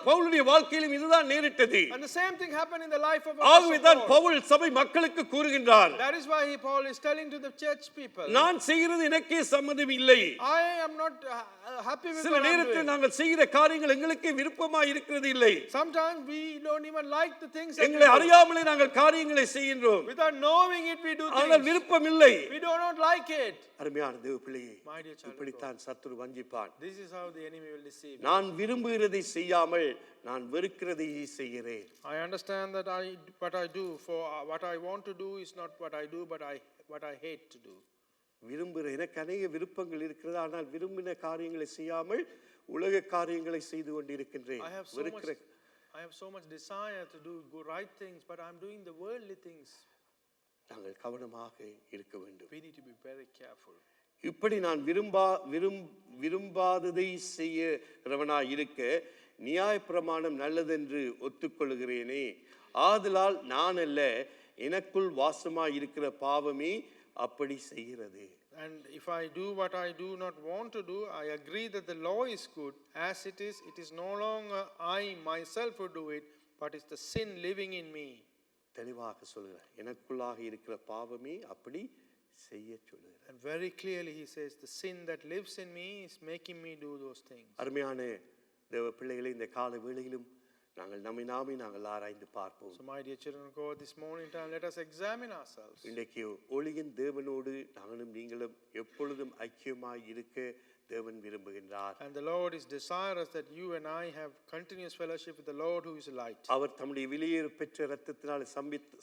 பவுலுடைய வாழ்க்கையிலும் இதுதான் நேரிட்டது. And the same thing happened in the life of ஆகவே தான் Paul. பவுல் சபை மக்களுக்கு கூறுகின்றார். That is why Paul is telling to the church people, நான் செய்கிறது எனக்கே சம்மதம் இல்லை. I am not happy with சில what I'm நேரத்தில் doing. நாங்கள் செய்கிற காரியங்கள் எங்களுக்கே விருப்பமாக இருக்கிறது இல்லை. Sometimes we don't even like the things that we எங்களை do. அறியாமலே நாங்கள் காரியங்களை செய்கின்றோம். Without knowing it, we do ஆனால் things. விருப்பம் இல்லை. We do not like it. அருமையான தேவ பிள்ளையே, My dear child of இப்படித்தான் சத்துரு வஞ்சிப்பான். This is how the enemy will deceive you. நான் விரும்புகிறதை செய்யாமல் நான் வெறுக்கிறதையே செய்கிறேன். I understand that what I do for what I want to do is not what I do, but what I hate to do. விரும்புகிற எனக்கு அநேக விருப்பங்கள் இருக்கிறது. ஆனால் விரும்பின காரியங்களை செய்யாமல் உலக காரியங்களை செய்து கொண்டிருக்கின்றேன். I have so much desire to do right things, but I'm doing the worldly things. நாங்கள் கவனமாக இருக்க வேண்டும். We need to be very careful. இப்படி நான் விரும்பாததை செய்யறவனாய் இருக்க நியாயப்பிரமாணம் நல்லதென்று ஒத்துக்கொள்கிறேனே. ஆதலால் நான் அல்ல, எனக்குள் வாசமாய் இருக்கிற பாவமே அப்படி செய்கிறது. And if I do what I do not want to do, I agree that the law is good. As it is no longer I myself who do it, but it's the sin living in me. தெளிவாக சொல்கிறார், எனக்குள்ளாக இருக்கிற பாவமே அப்படி செய்ய சொல்லுகிறார். And very clearly he says, the sin that lives in me is making me do those things. அருமையான தேவ பிள்ளைகளை, இந்த கால வேளையிலும் நாங்கள் ஆராய்ந்து பார்ப்போம். So my dear children of God, this morning time, let us examine ourselves. இன்றைக்கு ஒளியின் தேவனோடு நாங்களும் நீங்களும் எப்பொழுதும் ஐக்கியமாய் இருக்க தேவன் விரும்புகின்றார். And the Lord is desirous that you and I have continuous fellowship with the Lord who is light. அவர் தம்முடைய விலையேற பெற்ற இரத்தத்தினால்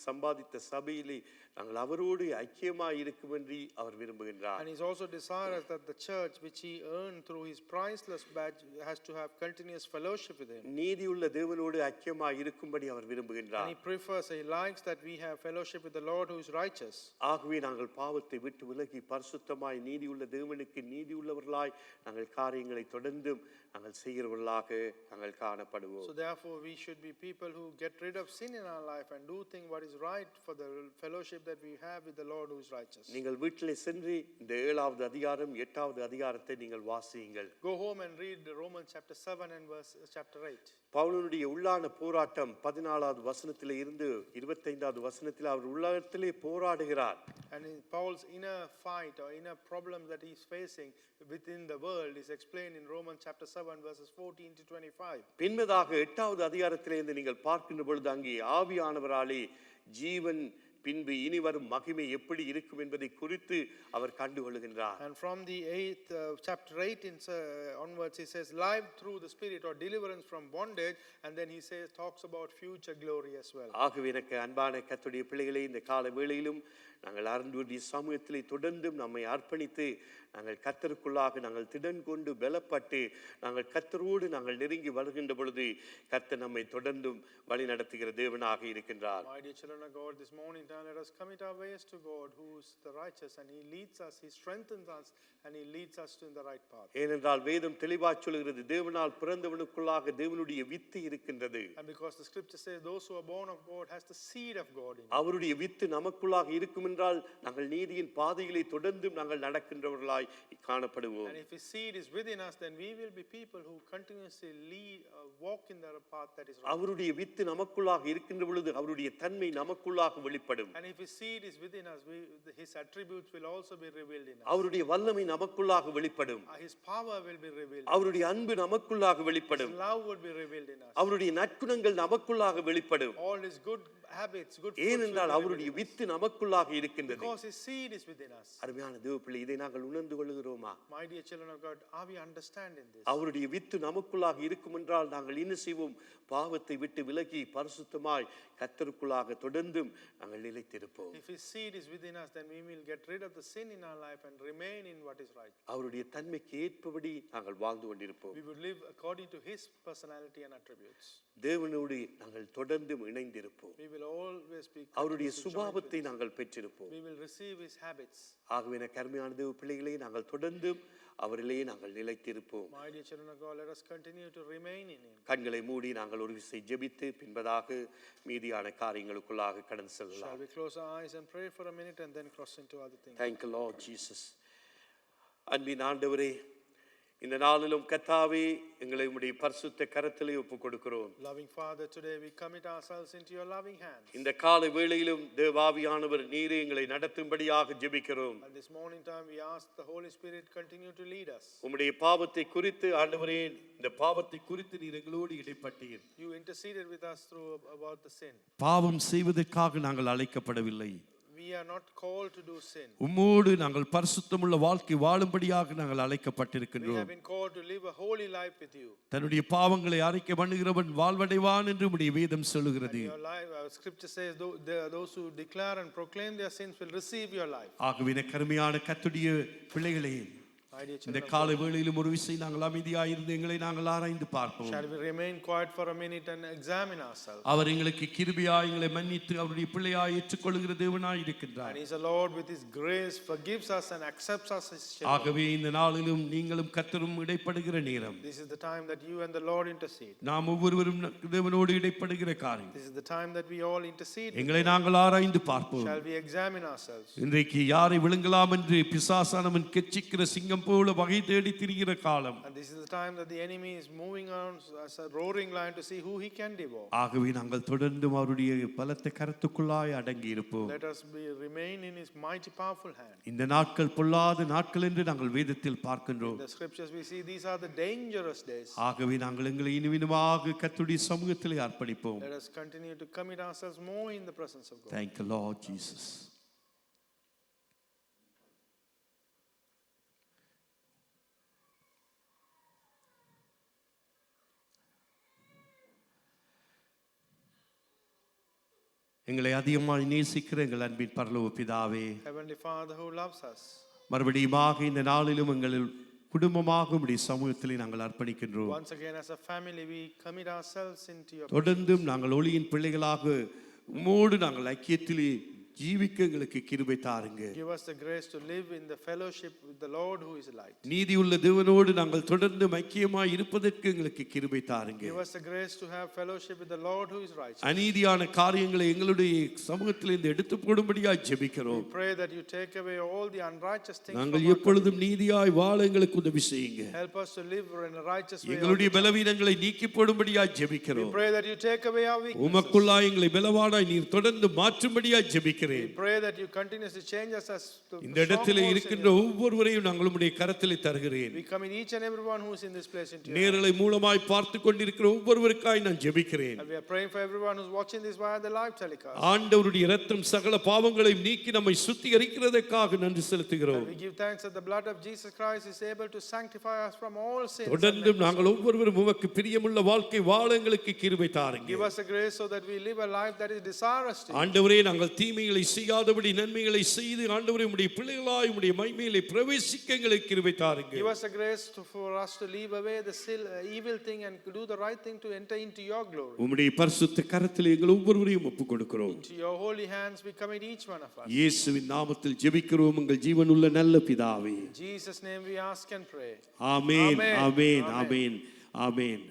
சம்பாதித்த சபையிலே நாங்கள் அவரோடு ஐக்கியமாய் இருக்கும்படி அவர் விரும்புகின்றார். And he's also desirous that the church which he earned through his priceless badge has to have continuous fellowship with him. நீதியுள்ள தேவனோடு ஐக்கியமாய் இருக்கும்படி அவர் விரும்புகின்றார். And he prefers, he likes that we have fellowship with the Lord who is righteous. ஆகவே நாங்கள் பாவத்தை விட்டு விலகி பரிசுத்தமாய் நீதியுள்ள தேவனுக்கு நீதியுள்ளவர்களாய் நாங்கள் காரியங்களை தொடர்ந்து நாங்கள் செய்கிறவர்களாக நாங்கள் காணப்படுவோம். So therefore we should be people who get rid of sin in our life and do things what is right for the fellowship that we have with the Lord who is righteous. நீங்கள் வீட்டிலே சென்று இந்த 7வது அதிகாரம் 8வது அதிகாரத்தை நீங்கள் வாசியுங்கள். Go home and read Romans chapter 7 and verse chapter 8. பவுலுடைய உள்ளான போராட்டம் 14வது வசனத்திலே இருந்து 25வது வசனத்தில் அவர் உள்ளத்திலே போராடுகிறார். And in Paul's inner fight or inner problem that he is facing within the world is explained in Romans chapter 7 verses 14 to 25. பின்பதாக 8வது அதிகாரத்திலே இருந்து நீங்கள் பார்க்கின்ற பொழுது அங்கே ஆவியானவராலே ஜீவன் பின்பு இனி வரும் மகிமை எப்படி இருக்கும் என்பதை குறித்து அவர் கண்டுகொள்கின்றார். And from the 8th chapter 8 onwards he says life through the spirit or deliverance from bondage, and then he says talks about future glory as well. ஆகவே எனக்கு அன்பான கர்த்தருடைய பிள்ளைகளே, இந்த கால வேளையிலும் நாங்கள் ஆண்டவருடைய சமூகத்திலே தொடர்ந்தும் நம்மை அர்ப்பணித்து நாங்கள் கர்த்தருக்குள்ளாக நாங்கள் திடன் கொண்டு பலப்பட்டு நாங்கள் கர்த்தரோடு நாங்கள் நெருங்கி வருகின்ற பொழுது கர்த்தர் நம்மை தொடர்ந்தும் வழி நடத்துகிற தேவனாக இருக்கின்றார். My dear children of God, this morning time let us commit our ways to God who is the righteous, and he leads us, he strengthens us, and he leads us to the right path. ஏனென்றால் வேதம் தெளிவாய் சொல்கிறது, தேவனால் பிறந்தவனுக்குள்ளாக தேவனுடைய with இருக்கின்றது. And because the scripture says those who are born of God has the seed of God in them. அவருடைய with நமக்குள்ளாக இருக்கும் என்றால் நாங்கள் நீதியின் பாதைகளை தொடர்ந்தும் நாங்கள் நடக்கின்றவர்களாய் காணப்படுவோம். And if his seed is within us, then we will be people who continuously walk in the path that is right. அவருடைய வித்து நமக்குள்ளாக இருக்கின்ற பொழுது அவருடைய தன்மை நமக்குள்ளாக வெளிப்படும். And if his seed is within us, his attributes will also be revealed in us. அவருடைய வல்லமை நமக்குள்ளாக வெளிப்படும். His power will be revealed. அவருடைய அன்பு நமக்குள்ளாக வெளிப்படும். His love will be revealed in us. அவருடைய நற்குணங்கள் நமக்குள்ளாக வெளிப்படும். All his good habits, good fruits. ஏனென்றால் அவருடைய வித்து நமக்குள்ளாக இருக்கின்றது. Because his seed is within us. அருமையான தேவப்பிள்ளை, இதை நாங்கள் உணர்ந்து கொள்கிறோமா? My dear children of God, are we understanding this? அவருடைய வித்து நமக்குள்ளாக இருக்கும் என்றால் நாங்கள் என்ன செய்வோம்? பாவத்தை விட்டு விலகி பரிசுத்தமாய் கர்த்தருக்குள்ளாக தொடர்ந்தும் நாங்கள் நிலைத்திருப்போம். If his seed is within us, then we will get rid of the sin in our life and remain in what is right. அவருடைய தன்மைக்கு ஏற்பபடி நாங்கள் வாழ்ந்து கொண்டிருப்போம். We will live according to his personality and attributes. தேவனோடு நாங்கள் தொடர்ந்தும் இணைந்திருப்போம். We will always be. அவருடைய சுபாவத்தை நாங்கள் பெற்றிருப்போம். We will receive his habits. ஆகவே கருமையான தேவ பிள்ளைகளே, நாங்கள் தொடர்ந்தும் அவரிலேயே நாங்கள் நிலைத்திருப்போம். My dear children of God, let us continue to remain in him. கண்களை மூடி நாங்கள் ஒரு விசை ஜெபித்து பின்பதாக மீதியான காரியங்களுக்குள்ளாக கடந்து செல்லலாம். Shall we close our eyes and pray for a minute and then cross into other things? Thank you, Lord Jesus. அன்பின் ஆண்டவரே, இந்த நாளிலும் கர்த்தாவே எங்களை உம்முடைய பரிசுத்த கரத்திலே ஒப்புக் கொடுக்கிறோம். Loving Father, today we commit ourselves into your loving hands. இந்த காலை வேளையிலும் தேவாவியானவர் நீரே எங்களை நடத்தும்படியாக ஜெபிக்கிறோம். At this morning time we ask the Holy Spirit continue to lead us. உம்முடைய பாவத்தை குறித்து ஆண்டவரே, இந்த பாவத்தை குறித்து நீர் எங்களோடு இடைப்பட்டீர். You interceded with us through about the sin. பாவம் செய்வதற்காக நாங்கள் அழைக்கப்படவில்லை. We are not called to do sin. உம்மோடு நாங்கள் பரிசுத்தமுள்ள வாழ்க்கை வாழும்படியாக நாங்கள் We அழைக்கப்பட்டிருக்கின்றோம். have been called to live a holy life with you. தன்னுடைய பாவங்களை அறிக்கை பண்ணுகிறவன் வாழ்வடைவான் என்று உம்முடைய வேதம் சொல்லுகிறது. Your life, our scripture says, those who declare and proclaim their sins will receive your life. ஆகவே கருமையான கர்த்தருடைய பிள்ளைகளே, My dear இந்த children, காலை வேளையிலும் ஒரு விஷயம் நாங்கள் அமைதியாயிருந்து எங்களை நாங்கள் ஆராய்ந்து பார்ப்போம். shall we remain quiet for a minute and examine ourselves? அவர் எங்களுக்கு கிருபையாய் எங்களை மன்னித்து அவருடைய பிள்ளையாய் ஏற்றுக்கொள்கிற தேவனாய் இருக்கின்றார். And He's a Lord with His grace forgives us and accepts us as children. ஆகவே இந்த நாளிலும் நீங்களும் கர்த்தரும் இடைப்படுகிற நேரம். This is the time that you and the Lord intercede. நாம் ஒவ்வொருவரும் தேவனோடு இடைப்படுகிற காரியம். This is the time that we all intercede. எங்களை நாங்கள் ஆராய்ந்து பார்ப்போம். Shall we examine ourselves? இன்றைக்கு யாரை விழுங்கலாம் என்று பிசாசானவன் கெச்சிக்கிற சிங்கம் போல வகை தேடி திரிகிற காலம். And this is the time that the enemy is moving around as a roaring lion to see who he can devour. ஆகவே நாங்கள் தொடர்ந்து அவருடைய பலத்த கரத்துக்குள்ளாய் அடங்கி இருப்போம். Let us remain in His mighty powerful hand. இந்த நாட்கள் பொல்லாத நாட்கள் என்று நாங்கள் வேதத்தில் பார்க்கின்றோம். In the scriptures we see these are the dangerous days. ஆகவே நாங்கள் எங்களை இனிவினமாக கர்த்தருடைய சமூகத்திலே அர்ப்பணிப்போம். Let us continue to commit ourselves more in the presence of God. Thank you, Lord Jesus. எங்களை அதிகமாக நேசிக்கிற எங்கள் அன்பின் பரலோக பிதாவே, Heavenly Father who loves us, மறுபடியுமாக இந்த நாளிலும் எங்கள் குடும்பமாக உம்முடைய சமூகத்திலே நாங்கள் அர்ப்பணிக்கின்றோம். once again as a family we commit ourselves into your தொடர்ந்தும் நாங்கள் ஒளியின் பிள்ளைகளாக உம்மோடு நாங்கள் ஐக்கியத்திலே ஜீவிக்க எங்களுக்கு கிருபை தாருங்க. Give us the grace to live in the fellowship with the Lord who is light. நீதியுள்ள தேவனோடு நாங்கள் தொடர்ந்து ஐக்கியமாய் இருப்பதற்கு எங்களுக்கு கிருபை தாருங்க. Give us the grace to have fellowship with the Lord who is righteous. அநீதியான காரியங்களை எங்களுடைய சமூகத்திலிருந்து எடுத்து போடும்படியாய் ஜெபிக்கிறோம். We pray that you take away all the unrighteous things நாங்கள் from our எப்பொழுதும் நீதியாய் வாழ எங்களுக்கு உதவி செய்யுங்க. Help us to live in a righteous way. எங்களுடைய பலவீனங்களை நீக்கி போடும்படியாய் We ஜெபிக்கிறோம். pray that you take away our weaknesses. உமக்குள்ளாய் எங்களை பலவானாய் நீர் தொடர்ந்து மாற்றும்படியாய் ஜெபிக்கிறேன். We pray that you continuously change us as to இந்த இடத்திலே இருக்கின்ற ஒவ்வொருவரையும் நாங்கள் உம்முடைய கரத்திலே தருகிறேன். We commit each and everyone who is in this place into your நேரலை மூலமாய் பார்த்து கொண்டிருக்கிற ஒவ்வொருவருக்காய் நான் ஜெபிக்கிறேன். and we are praying for everyone who's watching this via the live telecast. ஆண்டவருடைய இரத்தம் சகல பாவங்களையும் நீக்கி நம்மை சுத்திகரிக்கிறதற்காக நன்றி செலுத்துகிறோம். We give thanks that the blood of Jesus Christ is able to sanctify us from all sins. தொடர்ந்து நாங்கள் ஒவ்வொருவரும் உமக்கு பிரியமுள்ள வாழ்க்கை வாழ எங்களுக்கு கிருபை தாருங்க. Give us the grace so that we live a life that is desirous to you. ஆண்டவரே, நாங்கள் தீமைகளை செய்யாதபடி நன்மைகளை செய்து ஆண்டவரே உம்முடைய பிள்ளைகளாய் உம்முடைய மகிமையிலே பிரவேசிக்க எங்களுக்கு கிருபை தாருங்க. Give us the grace for us to leave away the evil thing and to do the right thing to enter into your glory. உம்முடைய பரிசுத்த கரத்திலே எங்கள் ஒவ்வொருவரையும் ஒப்புக் கொடுக்கிறோம். Into your holy hands we commit each one of us. இயேசுவின் நாமத்தில் ஜெபிக்கிறோம் எங்கள் ஜீவனுள்ள நல்ல பிதாவே. In Jesus' name we ask and pray. Amen, Amen. Amen, Amen. Amen, amen.